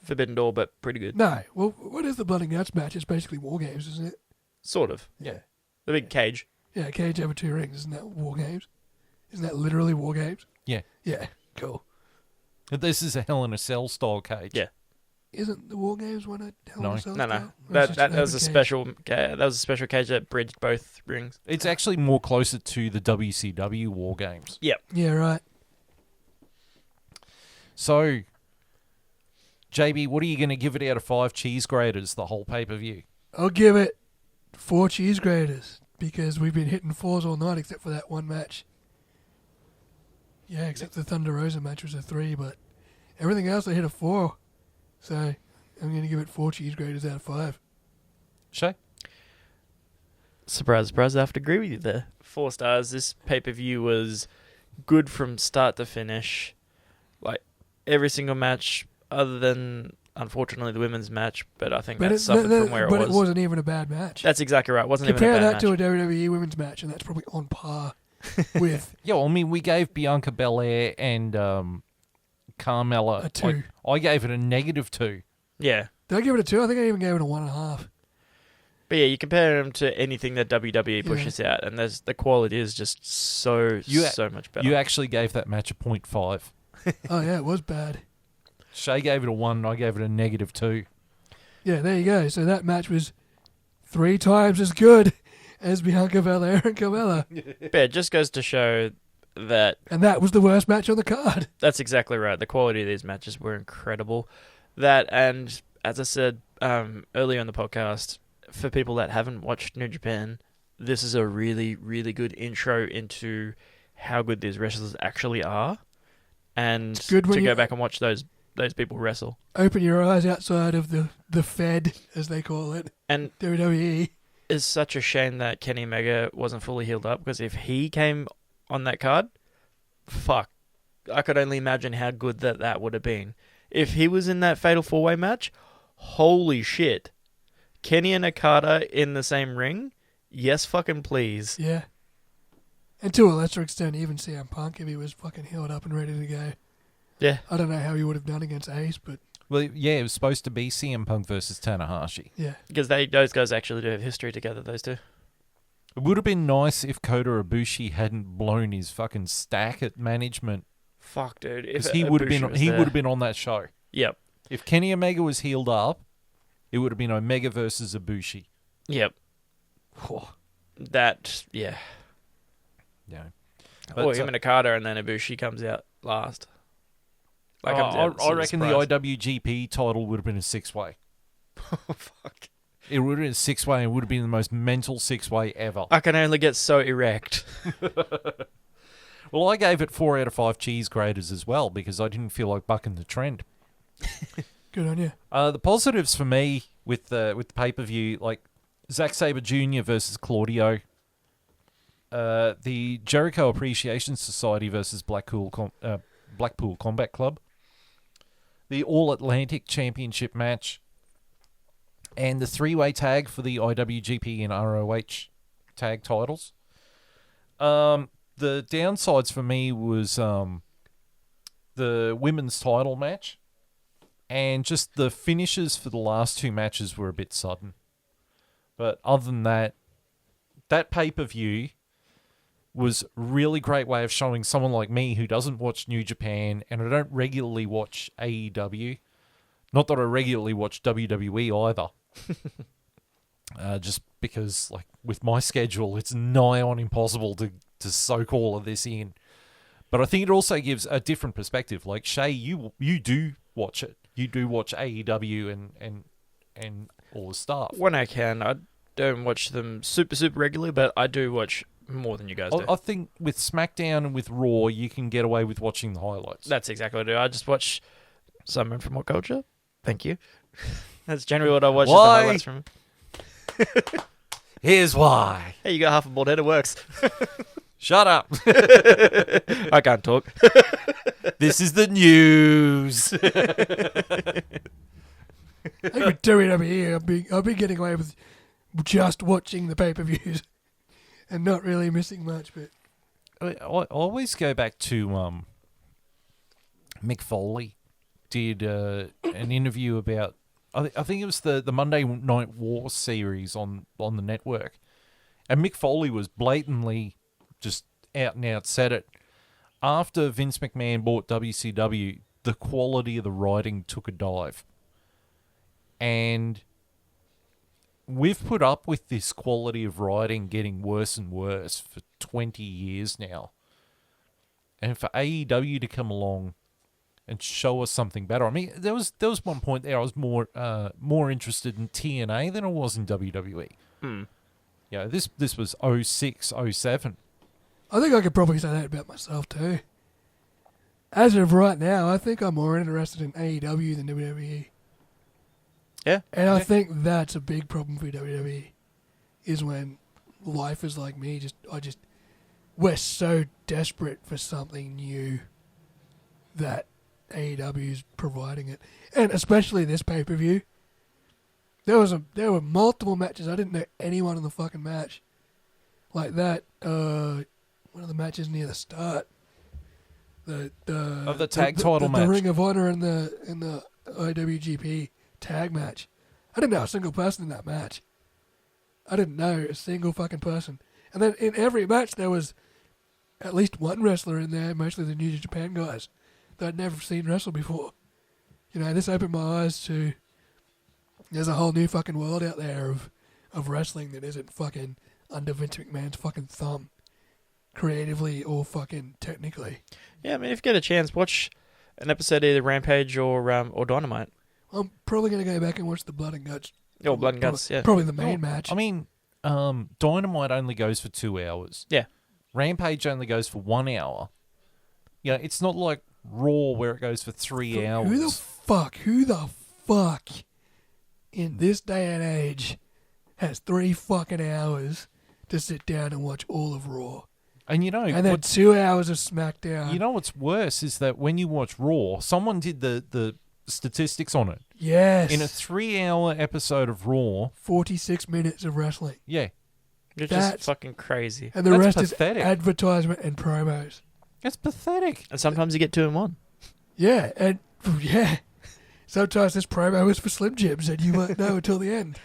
[SPEAKER 3] Forbidden Door, but pretty good.
[SPEAKER 2] No. Well, what is the Blood and Guts match? It's basically War Games, isn't it?
[SPEAKER 3] Sort of.
[SPEAKER 1] Yeah.
[SPEAKER 3] The big cage.
[SPEAKER 2] Yeah, cage over 2 rings. Isn't that War Games? Isn't that literally War Games?
[SPEAKER 1] Yeah.
[SPEAKER 2] Yeah, cool.
[SPEAKER 1] But this is a Hell in a Cell style cage.
[SPEAKER 3] Yeah.
[SPEAKER 2] Isn't the War Games one a Hell in
[SPEAKER 1] No.
[SPEAKER 2] a Cell
[SPEAKER 3] No.
[SPEAKER 2] style? Or
[SPEAKER 3] That
[SPEAKER 2] is it just
[SPEAKER 3] was a
[SPEAKER 2] open cage?
[SPEAKER 3] special. That was a special cage that bridged both rings.
[SPEAKER 1] It's actually more closer to the WCW War Games.
[SPEAKER 3] Yep.
[SPEAKER 2] Yeah, right.
[SPEAKER 1] So, JB, what are you going to give it out of 5 cheese graters, the whole pay-per-view?
[SPEAKER 2] I'll give it 4 cheese graters because we've been hitting 4s all night except for that one match. Yeah, except the Thunder Rosa match was a 3, but everything else I hit a 4. So I'm going to give it 4 cheese graters out of 5.
[SPEAKER 1] Shay?
[SPEAKER 3] Surprise, surprise, I have to agree with you there. 4 stars. This pay-per-view was good from start to finish. Like, every single match, other than, unfortunately, the women's match, but I think that suffered from where it was.
[SPEAKER 2] But it wasn't even a bad match.
[SPEAKER 3] That's exactly right. It wasn't
[SPEAKER 2] Compare
[SPEAKER 3] even a bad
[SPEAKER 2] that
[SPEAKER 3] match.
[SPEAKER 2] to a WWE women's match, and that's probably on par with
[SPEAKER 1] Yeah, well, I mean, we gave Bianca Belair and Carmella
[SPEAKER 2] a 2.
[SPEAKER 1] I gave it a -2.
[SPEAKER 3] Yeah.
[SPEAKER 2] Did I give it a 2? I think I even gave it a 1.5.
[SPEAKER 3] But yeah, you compare them to anything that WWE pushes out, and the quality is just so much better.
[SPEAKER 1] You actually gave that match a 0.5.
[SPEAKER 2] Oh, yeah, it was bad.
[SPEAKER 1] Shay gave it a 1 and I gave it a -2.
[SPEAKER 2] Yeah, there you go. So that match was 3 times as good as Bianca Belair and Carmella.
[SPEAKER 3] But it just goes to show that
[SPEAKER 2] And that was the worst match on the card.
[SPEAKER 3] that's exactly right. The quality of these matches were incredible. That, and as I said earlier in the podcast, for people that haven't watched New Japan, this is a really, really good intro into how good these wrestlers actually are, and
[SPEAKER 2] It's good
[SPEAKER 3] to
[SPEAKER 2] when
[SPEAKER 3] go
[SPEAKER 2] you-
[SPEAKER 3] back and watch those people wrestle.
[SPEAKER 2] Open your eyes outside of the Fed, as they call it,
[SPEAKER 3] And
[SPEAKER 2] WWE.
[SPEAKER 3] it's such a shame that Kenny Omega wasn't fully healed up, because if he came on that card, fuck, I could only imagine how good that would have been. If he was in that Fatal 4-Way match, holy shit. Kenny and Okada in the same ring? Yes, fucking please.
[SPEAKER 2] Yeah. And to a lesser extent, even CM Punk, if he was fucking healed up and ready to go.
[SPEAKER 3] Yeah.
[SPEAKER 2] I don't know how he would have done against Ace, but
[SPEAKER 1] Well, yeah, it was supposed to be CM Punk versus Tanahashi.
[SPEAKER 2] yeah.
[SPEAKER 3] Because those guys actually do have history together, those two.
[SPEAKER 1] It would have been nice if Kota Ibushi hadn't blown his fucking stack at management,
[SPEAKER 3] Fuck, dude. If
[SPEAKER 1] because he would have
[SPEAKER 3] Ibushi
[SPEAKER 1] been
[SPEAKER 3] was
[SPEAKER 1] he
[SPEAKER 3] there-
[SPEAKER 1] would have been on that show.
[SPEAKER 3] Yep.
[SPEAKER 1] If Kenny Omega was healed up, it would have been Omega versus Ibushi.
[SPEAKER 3] Yep. That, yeah.
[SPEAKER 1] Yeah.
[SPEAKER 3] Or him and Okada, and then Ibushi comes out last.
[SPEAKER 1] I reckon the IWGP title would have been a 6-way.
[SPEAKER 3] Fuck.
[SPEAKER 1] It would have been a 6-way, and it would have been the most mental 6-way ever.
[SPEAKER 3] I can only get so erect.
[SPEAKER 1] Well, I gave it 4 out of 5 cheese graters as well, because I didn't feel like bucking the trend.
[SPEAKER 2] Good on you.
[SPEAKER 1] The positives for me with the pay-per-view, like Zack Sabre Jr. versus Claudio, the Jericho Appreciation Society versus Blackpool Combat Club, the All Atlantic Championship match, and the 3-way tag for the IWGP and ROH tag titles. The downsides for me was the women's title match, and just the finishes for the last 2 matches were a bit sudden. But other than that, that pay-per-view was a really great way of showing someone like me who doesn't watch New Japan, and I don't regularly watch AEW. Not that I regularly watch WWE either. Just because, like, with my schedule, it's nigh on impossible to soak all of this in. But I think it also gives a different perspective. Like, Shay, you do watch it. You do watch AEW and all the stuff.
[SPEAKER 3] When I can. I don't watch them super, super regularly, but I do watch more than you guys do.
[SPEAKER 1] I think with SmackDown and with Raw, you can get away with watching the highlights.
[SPEAKER 3] That's exactly what I do. I just watch Someone from What Culture. Thank you. That's generally what I watch. Is the
[SPEAKER 1] Why?
[SPEAKER 3] highlights from.
[SPEAKER 1] Here's why.
[SPEAKER 3] Hey, you got half a bald head. It works.
[SPEAKER 1] Shut up.
[SPEAKER 3] I can't talk.
[SPEAKER 1] This is the news.
[SPEAKER 2] I think with WWE, I've been getting away with just watching the pay-per-views and not really missing much. But
[SPEAKER 1] I always go back to Mick Foley did an interview about, I think it was the Monday Night War series on the network, and Mick Foley was blatantly just out and out said it. After Vince McMahon bought WCW, the quality of the writing took a dive. And we've put up with this quality of writing getting worse and worse for 20 years now. And for AEW to come along and show us something better. I mean, there was one point there I was more interested in TNA than I was in WWE. Yeah, this was 06, 07.
[SPEAKER 2] I think I could probably say that about myself too. As of right now, I think I'm more interested in AEW than WWE.
[SPEAKER 3] Yeah.
[SPEAKER 2] And I think that's a big problem for WWE, is when lifers like me we're so desperate for something new that AEW is providing it. And especially this pay-per-view. There were multiple matches. I didn't know anyone in the fucking match. Like that, one of the matches near the start. The
[SPEAKER 1] tag title match.
[SPEAKER 2] The Ring of Honor and the IWGP tag match. I didn't know a single person in that match. I didn't know a single fucking person. And then in every match there was at least one wrestler in there, mostly the New Japan guys, that I'd never seen wrestle before. You know, this opened my eyes to there's a whole new fucking world out there of wrestling that isn't fucking under Vince McMahon's fucking thumb, creatively or fucking technically.
[SPEAKER 3] Yeah, I mean, if you get a chance, watch an episode of either Rampage or Dynamite.
[SPEAKER 2] I'm probably going to go back and watch the Blood and Guts
[SPEAKER 3] Oh, Blood and Guts, yeah.
[SPEAKER 2] Probably the main match.
[SPEAKER 1] I mean, Dynamite only goes for 2 hours.
[SPEAKER 3] Yeah.
[SPEAKER 1] Rampage only goes for 1 hour. Yeah, it's not like Raw where it goes for 3 hours.
[SPEAKER 2] Who the fuck in this day and age has 3 fucking hours to sit down and watch all of Raw?
[SPEAKER 1] And you know,
[SPEAKER 2] And then 2 hours of SmackDown.
[SPEAKER 1] you know what's worse is that when you watch Raw, someone did the statistics on it.
[SPEAKER 2] Yes.
[SPEAKER 1] In a 3-hour episode of Raw,
[SPEAKER 2] 46 minutes of wrestling.
[SPEAKER 1] yeah,
[SPEAKER 3] You're
[SPEAKER 2] That's-
[SPEAKER 3] just fucking crazy.
[SPEAKER 2] And the
[SPEAKER 1] That's
[SPEAKER 2] rest
[SPEAKER 1] pathetic.
[SPEAKER 2] is advertisement and promos.
[SPEAKER 1] it's pathetic.
[SPEAKER 3] And sometimes you get 2 in 1.
[SPEAKER 2] Yeah, and yeah. Sometimes this promo is for Slim Jims and you won't know until the end.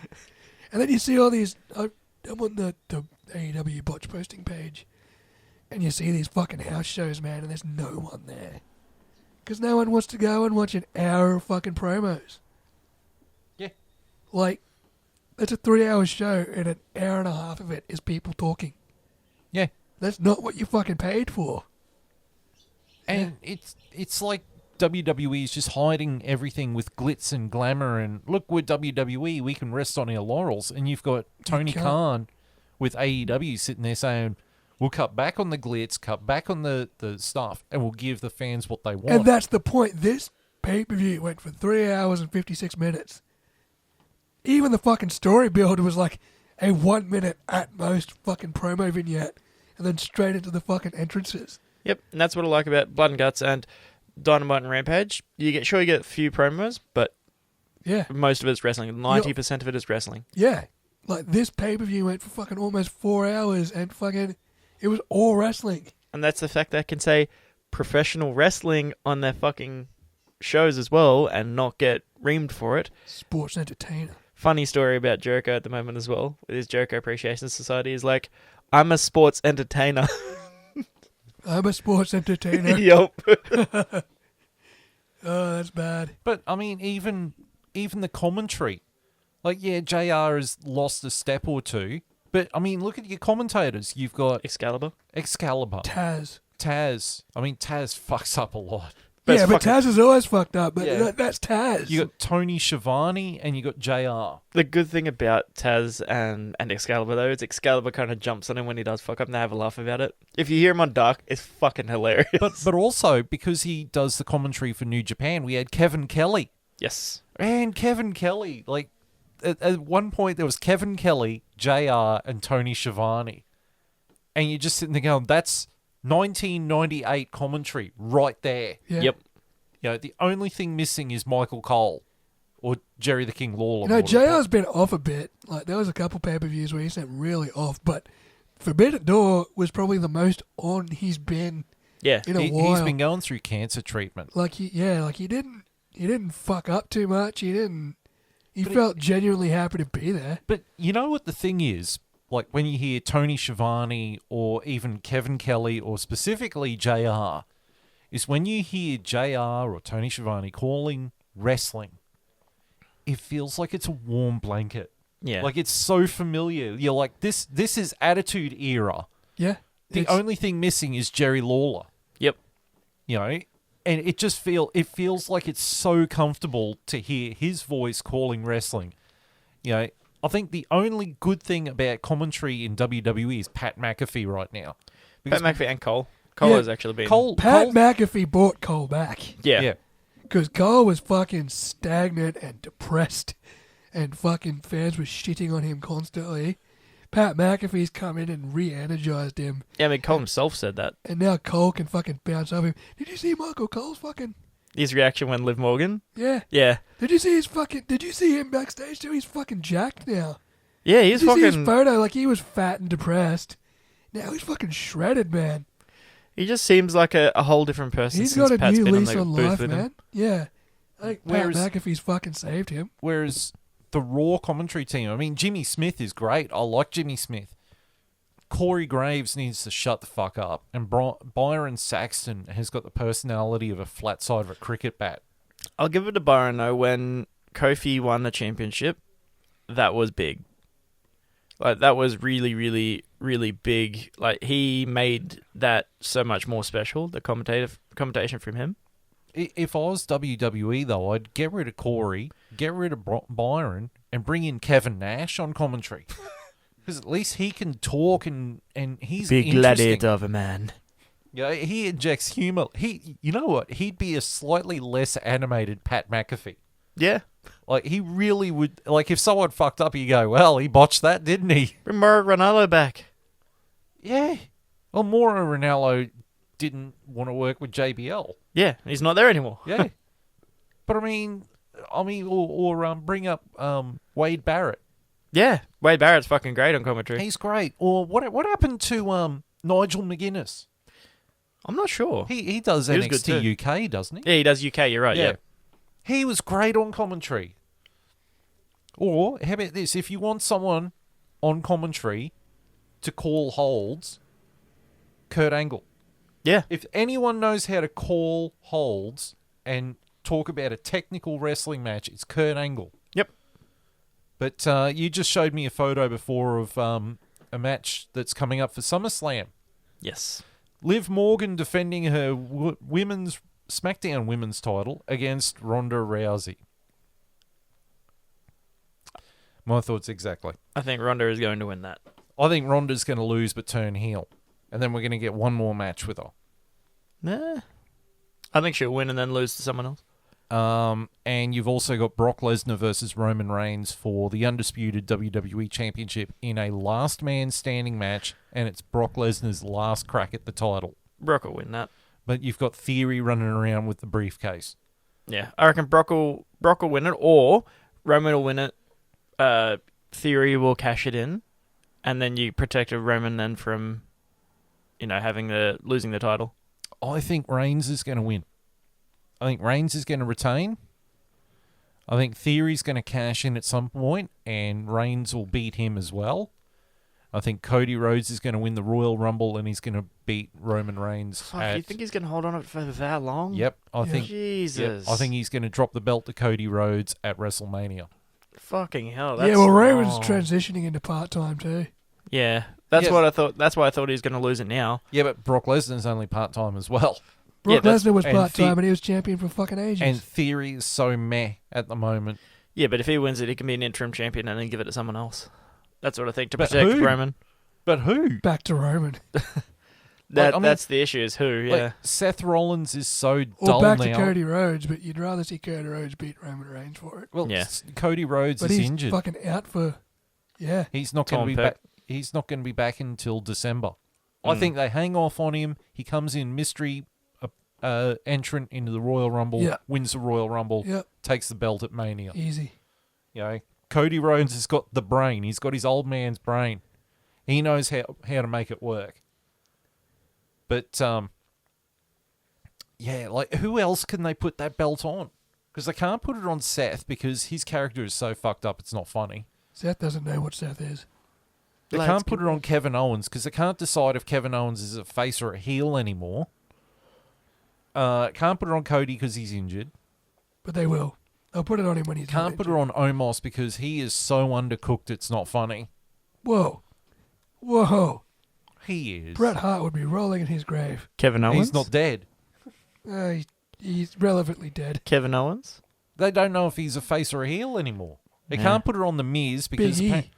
[SPEAKER 2] And then you see all these... I'm on the AEW botch posting page. And you see these fucking house shows, man, and there's no one there. Because no one wants to go and watch an hour of fucking promos.
[SPEAKER 1] Yeah.
[SPEAKER 2] Like, it's a 3-hour show and an hour and a half of it is people talking.
[SPEAKER 1] Yeah.
[SPEAKER 2] That's not what you fucking paid for.
[SPEAKER 1] And it's like WWE is just hiding everything with glitz and glamour. And look, we're WWE, we can rest on our laurels. And you've got Tony
[SPEAKER 2] can't.
[SPEAKER 1] Khan with AEW sitting there saying, we'll cut back on the glitz, cut back on the stuff, and we'll give the fans what they want.
[SPEAKER 2] And that's the point. This pay-per-view went for 3 hours and 56 minutes. Even the fucking story build was like a 1 minute at most fucking promo vignette. And then straight into the fucking entrances.
[SPEAKER 3] Yep, and that's what I like about Blood and Guts and Dynamite and Rampage. You get a few promos, but
[SPEAKER 2] Yeah.
[SPEAKER 3] most of it's wrestling. 90% of it is wrestling.
[SPEAKER 2] Yeah. Like, this pay-per-view went for fucking almost 4 hours and fucking... It was all wrestling.
[SPEAKER 3] And that's the fact they can say professional wrestling on their fucking shows as well and not get reamed for it.
[SPEAKER 2] Sports entertainer.
[SPEAKER 3] Funny story about Jericho at the moment as well. With his Jericho Appreciation Society is like, I'm a sports entertainer.
[SPEAKER 2] I'm a sports entertainer.
[SPEAKER 3] Yup.
[SPEAKER 2] Oh, that's bad.
[SPEAKER 1] But I mean, even the commentary, like, yeah, JR has lost a step or two, but I mean, look at your commentators. You've got
[SPEAKER 3] Excalibur.
[SPEAKER 2] Taz.
[SPEAKER 1] Taz. I mean, Taz fucks up a lot.
[SPEAKER 3] But
[SPEAKER 2] yeah,
[SPEAKER 3] it's
[SPEAKER 2] but
[SPEAKER 3] fucking-
[SPEAKER 2] Taz is always fucked up. But
[SPEAKER 1] Yeah.
[SPEAKER 2] that's Taz.
[SPEAKER 1] You got Tony Schiavone and you got JR.
[SPEAKER 3] The good thing about Taz and Excalibur, though, is Excalibur kind of jumps on him when he does fuck up and they have a laugh about it. If you hear him on Dark, it's fucking hilarious.
[SPEAKER 1] But also, because he does the commentary for New Japan, we had Kevin Kelly.
[SPEAKER 3] Yes.
[SPEAKER 1] Man, Kevin Kelly. Like, at one point, there was Kevin Kelly, JR, and Tony Schiavone. And you're just sitting there going, that's 1998 commentary right there.
[SPEAKER 2] Yeah.
[SPEAKER 3] Yep.
[SPEAKER 1] You know, the only thing missing is Michael Cole or Jerry the King Lawler.
[SPEAKER 2] You know,
[SPEAKER 1] more to the
[SPEAKER 2] JR's been off a bit. Like, there was a couple pay-per-views where he went really off. But Forbidden Door was probably the most on he's been
[SPEAKER 3] Yeah.
[SPEAKER 2] in a
[SPEAKER 1] point.
[SPEAKER 2] while.
[SPEAKER 1] He's been going through cancer treatment.
[SPEAKER 2] Like, he didn't fuck up too much. He felt genuinely happy to be there.
[SPEAKER 1] But you know what the thing is? Like, when you hear Tony Schiavone or even Kevin Kelly or specifically JR, is when you hear JR or Tony Schiavone calling wrestling, it feels like it's a warm blanket.
[SPEAKER 3] Yeah.
[SPEAKER 1] Like, it's so familiar. You're like, this is Attitude Era.
[SPEAKER 2] Yeah.
[SPEAKER 1] The
[SPEAKER 2] It's-
[SPEAKER 1] only thing missing is Jerry Lawler.
[SPEAKER 3] Yep.
[SPEAKER 1] You know? And it just feels like it's so comfortable to hear his voice calling wrestling. You know, I think the only good thing about commentary in WWE is Pat McAfee right now.
[SPEAKER 3] Pat McAfee and Cole. Cole
[SPEAKER 2] Yeah,
[SPEAKER 3] has actually been...
[SPEAKER 2] Pat McAfee brought Cole back.
[SPEAKER 3] Yeah.
[SPEAKER 2] Because Cole was fucking stagnant and depressed. And fucking fans were shitting on him constantly. Pat McAfee's come in and re-energized him.
[SPEAKER 3] Yeah, I mean, Cole himself said that.
[SPEAKER 2] And now Cole can fucking bounce off him. Did you see Michael Cole's fucking...
[SPEAKER 3] His reaction when Liv Morgan...
[SPEAKER 2] Yeah.
[SPEAKER 3] Yeah.
[SPEAKER 2] Did you see him backstage too? He's fucking jacked now.
[SPEAKER 3] Yeah, he's
[SPEAKER 2] Did you see his
[SPEAKER 3] fucking...
[SPEAKER 2] photo? Like, he was fat and depressed. Now he's fucking shredded, man.
[SPEAKER 3] He just seems like a whole different person
[SPEAKER 2] He's
[SPEAKER 3] since
[SPEAKER 2] got a
[SPEAKER 3] Pat's
[SPEAKER 2] new
[SPEAKER 3] been on
[SPEAKER 2] lease
[SPEAKER 3] the
[SPEAKER 2] on
[SPEAKER 3] booth
[SPEAKER 2] life,
[SPEAKER 3] with him.
[SPEAKER 2] man. Yeah. I think Pat
[SPEAKER 1] Whereas-
[SPEAKER 2] McAfee's fucking saved him.
[SPEAKER 1] Whereas the Raw commentary team, I mean, Jimmy Smith is great. I like Jimmy Smith. Corey Graves needs to shut the fuck up. And Byron Saxton has got the personality of a flat side of a cricket bat.
[SPEAKER 3] I'll give it to Byron, though. When Kofi won the championship, that was big. Like, that was really, really, really big. Like, he made that so much more special, the commentation from him.
[SPEAKER 1] If I was WWE, though, I'd get rid of Corey, get rid of Byron, and bring in Kevin Nash on commentary. Because at least he can talk and he's
[SPEAKER 3] Big
[SPEAKER 1] interesting.
[SPEAKER 3] gladiator of a man.
[SPEAKER 1] Yeah, he injects humor. You know what? He'd be a slightly less animated Pat McAfee.
[SPEAKER 3] Yeah.
[SPEAKER 1] Like, he really would... Like, if someone fucked up, you go, well, he botched that, didn't he?
[SPEAKER 3] Bring Mauro Ranallo back.
[SPEAKER 1] Yeah. Well, Mauro Ranallo didn't want to work with JBL.
[SPEAKER 3] Yeah, he's not there anymore.
[SPEAKER 1] Yeah. But, I mean, or bring up Wade Barrett.
[SPEAKER 3] Yeah, Wade Barrett's fucking great on commentary.
[SPEAKER 1] He's great. Or what happened to Nigel McGuinness?
[SPEAKER 3] I'm not sure.
[SPEAKER 1] He does
[SPEAKER 3] He was good
[SPEAKER 1] NXT UK, doesn't he?
[SPEAKER 3] Yeah, he does UK, you're right, yeah.
[SPEAKER 1] He was great on commentary. Or, how about this? If you want someone on commentary to call holds, Kurt Angle.
[SPEAKER 3] Yeah.
[SPEAKER 1] If anyone knows how to call holds and talk about a technical wrestling match, it's Kurt Angle.
[SPEAKER 3] Yep.
[SPEAKER 1] But you just showed me a photo before of a match that's coming up for SummerSlam.
[SPEAKER 3] Yes.
[SPEAKER 1] Liv Morgan defending her women's SmackDown women's title against Ronda Rousey. My thoughts exactly.
[SPEAKER 3] I think Ronda is going to win that.
[SPEAKER 1] I think Ronda's going to lose but turn heel. And then we're going to get one more match with her.
[SPEAKER 3] Nah. I think she'll win and then lose to someone else.
[SPEAKER 1] And you've also got Brock Lesnar versus Roman Reigns for the undisputed WWE Championship in a last man standing match, and it's Brock Lesnar's last crack at the title.
[SPEAKER 3] Brock will win that.
[SPEAKER 1] But you've got Theory running around with the briefcase.
[SPEAKER 3] Yeah, I reckon Brock will win it, or Roman will win it. Theory will cash it in, and then you protect Roman then from, having losing the title.
[SPEAKER 1] I think Reigns is going to win. I think Reigns is going to retain. I think Theory's going to cash in at some point, and Reigns will beat him as well. I think Cody Rhodes is going to win the Royal Rumble, and he's going to beat Roman Reigns.
[SPEAKER 3] Fuck, you think he's going to hold on it for that long?
[SPEAKER 1] Yep, I think.
[SPEAKER 3] Jesus.
[SPEAKER 1] Yep, I think he's going to drop the belt to Cody Rhodes at WrestleMania.
[SPEAKER 3] Fucking hell.
[SPEAKER 2] Yeah, well, Roman's transitioning into part-time too.
[SPEAKER 3] Yeah, that's
[SPEAKER 1] Yeah.
[SPEAKER 3] what I thought. That's why I thought he was going to lose it now.
[SPEAKER 1] Yeah, but Brock Lesnar's only part-time as well.
[SPEAKER 2] Brock
[SPEAKER 3] Yeah,
[SPEAKER 2] Lesnar was
[SPEAKER 1] and
[SPEAKER 2] part-time and he was champion for fucking ages.
[SPEAKER 1] And Theory is so meh at the moment.
[SPEAKER 3] Yeah, but if he wins it, he can be an interim champion and then give it to someone else. That's what I think to
[SPEAKER 1] But
[SPEAKER 3] protect
[SPEAKER 1] who?
[SPEAKER 3] Roman.
[SPEAKER 1] But who?
[SPEAKER 2] Back to Roman.
[SPEAKER 3] That's the issue. Is who? Yeah.
[SPEAKER 1] Like, Seth Rollins is so
[SPEAKER 2] Or
[SPEAKER 1] dull
[SPEAKER 2] back
[SPEAKER 1] now.
[SPEAKER 2] to Cody Rhodes, but you'd rather see Cody Rhodes beat Roman Reigns for it.
[SPEAKER 1] Well,
[SPEAKER 3] Yeah.
[SPEAKER 1] Cody Rhodes
[SPEAKER 2] But
[SPEAKER 1] is
[SPEAKER 2] he's
[SPEAKER 1] injured.
[SPEAKER 2] fucking out for... Yeah.
[SPEAKER 1] He's not going
[SPEAKER 3] Tom
[SPEAKER 1] to be
[SPEAKER 3] Peck.
[SPEAKER 1] back. He's not going to be back until December. I think they hang off on him. He comes in mystery entrant into the Royal Rumble,
[SPEAKER 2] Yeah.
[SPEAKER 1] wins the Royal Rumble,
[SPEAKER 2] Yep.
[SPEAKER 1] takes the belt at Mania.
[SPEAKER 2] Easy.
[SPEAKER 1] Cody Rhodes has got the brain. He's got his old man's brain. He knows how to make it work. But who else can they put that belt on? Because they can't put it on Seth because his character is so fucked up. It's not funny.
[SPEAKER 2] Seth doesn't know what Seth is.
[SPEAKER 1] They can't put it on Kevin Owens because they can't decide if Kevin Owens is a face or a heel anymore. Can't put it on Cody because he's injured.
[SPEAKER 2] But they will. They'll put it on him when he's not
[SPEAKER 1] Can't put it
[SPEAKER 2] injured.
[SPEAKER 1] on Omos because he is so undercooked it's not funny.
[SPEAKER 2] Whoa.
[SPEAKER 1] He is.
[SPEAKER 2] Bret Hart would be rolling in his grave.
[SPEAKER 3] Kevin Owens.
[SPEAKER 1] He's not dead.
[SPEAKER 2] He's relevantly dead.
[SPEAKER 3] Kevin Owens.
[SPEAKER 1] They don't know if he's a face or a heel anymore. They
[SPEAKER 3] Yeah.
[SPEAKER 1] can't put it on the Miz because
[SPEAKER 2] Big E.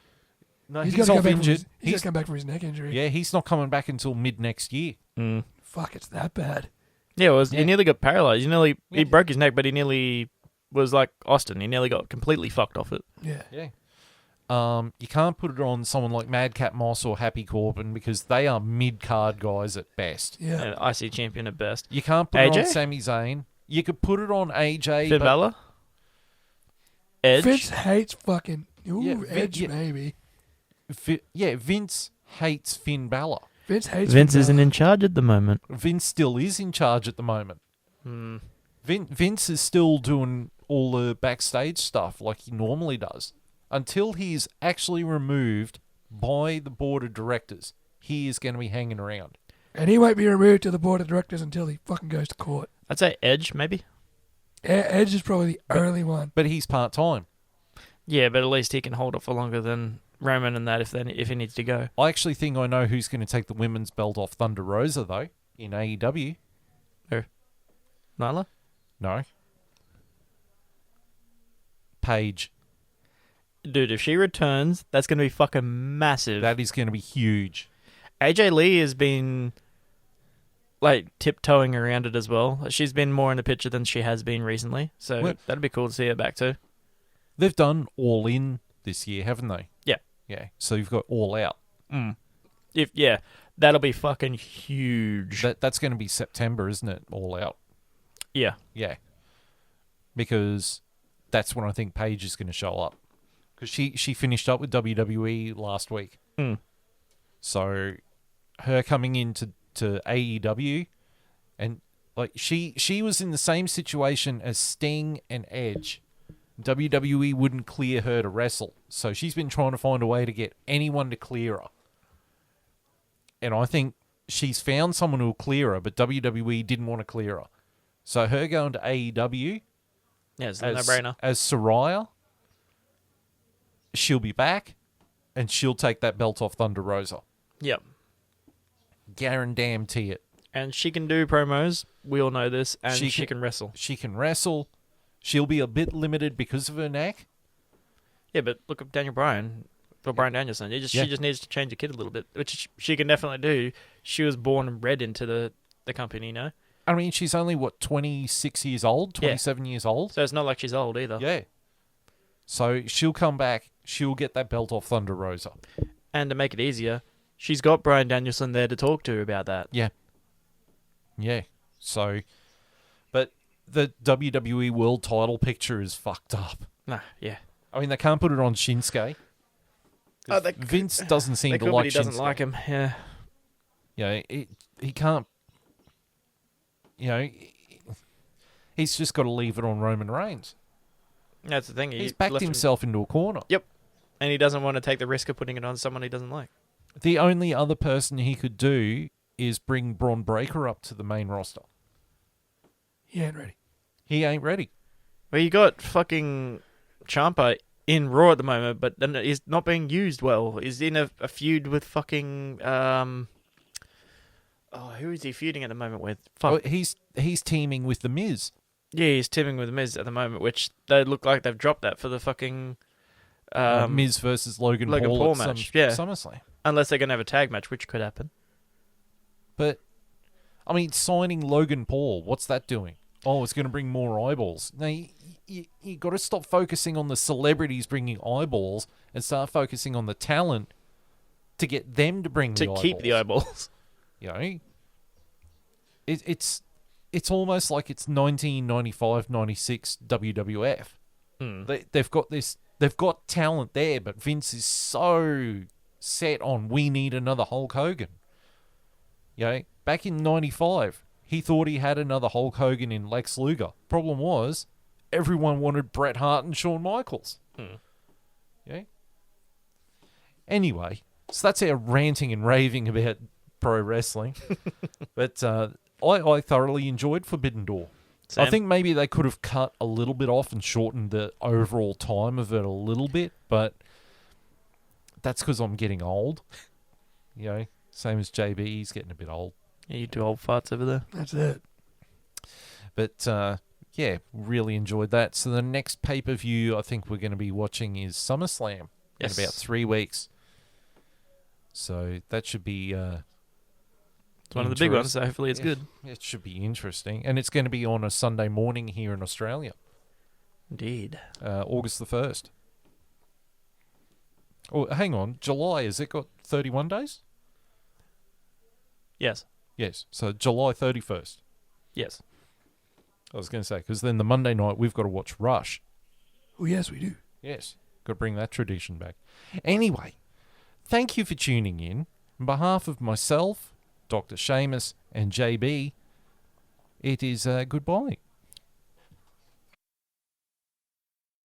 [SPEAKER 1] no,
[SPEAKER 2] He's
[SPEAKER 1] he's
[SPEAKER 2] got to
[SPEAKER 1] off
[SPEAKER 2] come back from
[SPEAKER 1] injured.
[SPEAKER 2] his, he's got to come back from his neck injury.
[SPEAKER 1] Yeah, he's not coming back until mid next year.
[SPEAKER 3] Mm.
[SPEAKER 2] Fuck, it's that bad.
[SPEAKER 3] Yeah,
[SPEAKER 1] Yeah.
[SPEAKER 3] he nearly got paralyzed.
[SPEAKER 1] Yeah.
[SPEAKER 3] He broke his neck, but he nearly was like Austin. He nearly got completely fucked off it.
[SPEAKER 2] Yeah.
[SPEAKER 1] Yeah. You can't put it on someone like Madcap Moss or Happy Corbin because they are mid-card guys at best.
[SPEAKER 2] Yeah.
[SPEAKER 3] And IC champion at best.
[SPEAKER 1] You can't put it
[SPEAKER 3] AJ?
[SPEAKER 1] on Sami Zayn. You could put it on AJ.
[SPEAKER 3] Finn
[SPEAKER 1] but
[SPEAKER 3] Balor. Edge.
[SPEAKER 2] Vince hates fucking... Ooh,
[SPEAKER 1] Yeah,
[SPEAKER 2] Edge
[SPEAKER 1] yeah.
[SPEAKER 2] maybe.
[SPEAKER 1] Vince hates Finn Balor.
[SPEAKER 2] Vince hates
[SPEAKER 3] Vince
[SPEAKER 2] Finn
[SPEAKER 3] isn't
[SPEAKER 2] Balor.
[SPEAKER 3] in charge at the moment.
[SPEAKER 1] Vince still is in charge at the moment.
[SPEAKER 3] Hmm.
[SPEAKER 1] Vince is still doing all the backstage stuff like he normally does. Until he's actually removed by the board of directors, he is going to be hanging around.
[SPEAKER 2] And he won't be removed to the board of directors until he fucking goes to court.
[SPEAKER 3] I'd say Edge, maybe.
[SPEAKER 2] Edge is probably the early one.
[SPEAKER 1] But he's part-time.
[SPEAKER 3] Yeah, but at least he can hold it for longer than Roman and that if he needs to go.
[SPEAKER 1] I actually think I know who's going to take the women's belt off Thunder Rosa, though, in AEW.
[SPEAKER 3] Nyla?
[SPEAKER 1] No. Paige.
[SPEAKER 3] Dude, if she returns, that's going to be fucking massive.
[SPEAKER 1] That is going to be huge.
[SPEAKER 3] AJ Lee has been, like, tiptoeing around it as well. She's been more in the picture than she has been recently. So
[SPEAKER 1] Well-
[SPEAKER 3] that'd be cool to see her back too.
[SPEAKER 1] They've done All In this year, haven't they?
[SPEAKER 3] Yeah.
[SPEAKER 1] Yeah. So you've got All Out.
[SPEAKER 3] Yeah, that'll be fucking huge.
[SPEAKER 1] That's going to be September, isn't it? All Out.
[SPEAKER 3] Yeah.
[SPEAKER 1] Yeah. Because that's when I think Paige is going to show up. Because she finished up with WWE last week.
[SPEAKER 3] Mm.
[SPEAKER 1] So her coming into AEW, and like she was in the same situation as Sting and Edge. WWE wouldn't clear her to wrestle. So she's been trying to find a way to get anyone to clear her. And I think she's found someone who will clear her, but WWE didn't want to clear her. So her going to AEW
[SPEAKER 3] Yeah, it's a
[SPEAKER 1] as,
[SPEAKER 3] no-brainer.
[SPEAKER 1] as Soraya, she'll be back, and she'll take that belt off Thunder Rosa.
[SPEAKER 3] Yep.
[SPEAKER 1] Guarantee it.
[SPEAKER 3] And she can do promos. We all know this. And
[SPEAKER 1] She
[SPEAKER 3] she
[SPEAKER 1] can-
[SPEAKER 3] can wrestle.
[SPEAKER 1] She can wrestle. She'll be a bit limited because of her neck.
[SPEAKER 3] Yeah, but look at Daniel Bryan. Or Bryan Danielson.
[SPEAKER 1] Yeah.
[SPEAKER 3] She just needs to change the kid a little bit, which she can definitely do. She was born and bred into the company, you know?
[SPEAKER 1] I mean, she's only, 26 years old? 27 years old?
[SPEAKER 3] So it's not like she's old either.
[SPEAKER 1] Yeah. So she'll come back. She'll get that belt off Thunder Rosa.
[SPEAKER 3] And to make it easier, she's got Bryan Danielson there to talk to about that.
[SPEAKER 1] Yeah. Yeah. So, but the WWE World title picture is fucked up.
[SPEAKER 3] Nah, yeah.
[SPEAKER 1] I mean, they can't put it on Shinsuke.
[SPEAKER 3] Oh, they-
[SPEAKER 1] Vince doesn't seem
[SPEAKER 3] They
[SPEAKER 1] to
[SPEAKER 3] could, but
[SPEAKER 1] like
[SPEAKER 3] he doesn't
[SPEAKER 1] Shinsuke.
[SPEAKER 3] like him. Yeah.
[SPEAKER 1] You know, he can't. You know, he's just got to leave it on Roman Reigns.
[SPEAKER 3] That's the thing. He
[SPEAKER 1] He's backed
[SPEAKER 3] left him-
[SPEAKER 1] himself into a corner.
[SPEAKER 3] and he doesn't want to take the risk of putting it on someone he doesn't like.
[SPEAKER 1] The only other person he could do is bring Braun Breaker up to the main roster.
[SPEAKER 2] He ain't ready.
[SPEAKER 1] He ain't ready.
[SPEAKER 3] Well, you got fucking Ciampa in Raw at the moment, but then he's not being used well. He's in a feud with fucking who is he feuding at the moment with?
[SPEAKER 1] Oh,
[SPEAKER 3] Fuck.
[SPEAKER 1] he's teaming with the Miz.
[SPEAKER 3] Yeah, he's teaming with Miz at the moment, which they look like they've dropped that for the fucking
[SPEAKER 1] Miz versus Logan
[SPEAKER 3] Logan
[SPEAKER 1] Paul
[SPEAKER 3] Paul
[SPEAKER 1] at
[SPEAKER 3] match, yeah.
[SPEAKER 1] SummerSlam.
[SPEAKER 3] unless they're gonna have a tag match, which could happen.
[SPEAKER 1] But I mean, signing Logan Paul, what's that doing? Oh, it's going to bring more eyeballs. Now, you got to stop focusing on the celebrities bringing eyeballs and start focusing on the talent to get them to bring the
[SPEAKER 3] To
[SPEAKER 1] eyeballs.
[SPEAKER 3] keep the eyeballs.
[SPEAKER 1] You know, it's almost like it's 1995-96 WWF. They've got talent there, but Vince is so set on we need another Hulk Hogan. You know, back in 95, he thought he had another Hulk Hogan in Lex Luger. Problem was, everyone wanted Bret Hart and Shawn Michaels. Yeah. Anyway, so that's our ranting and raving about pro wrestling. But I thoroughly enjoyed Forbidden Door. I
[SPEAKER 3] Same.
[SPEAKER 1] think maybe they could have cut a little bit off and shortened the overall time of it a little bit, but that's because I'm getting old. You know, same as JB, he's getting a bit old.
[SPEAKER 3] Yeah, you two old farts over there.
[SPEAKER 2] That's it.
[SPEAKER 1] But yeah, really enjoyed that. So the next pay-per-view I think we're going to be watching is SummerSlam
[SPEAKER 3] Yes.
[SPEAKER 1] in about 3 weeks. So that should be
[SPEAKER 3] It's one of the big ones, so hopefully it's
[SPEAKER 1] Yeah.
[SPEAKER 3] good.
[SPEAKER 1] It should be interesting. And it's going to be on a Sunday morning here in Australia,
[SPEAKER 3] Indeed.
[SPEAKER 1] August the 1st. Oh, hang on. July, has it got 31 days?
[SPEAKER 3] Yes.
[SPEAKER 1] Yes. So July 31st.
[SPEAKER 3] Yes.
[SPEAKER 1] I was going to say, because then the Monday night we've got to watch Rush.
[SPEAKER 2] Oh, yes, we do.
[SPEAKER 1] Yes. Got to bring that tradition back. Anyway, thank you for tuning in. On behalf of myself, Dr. Seamus, and JB, it is goodbye.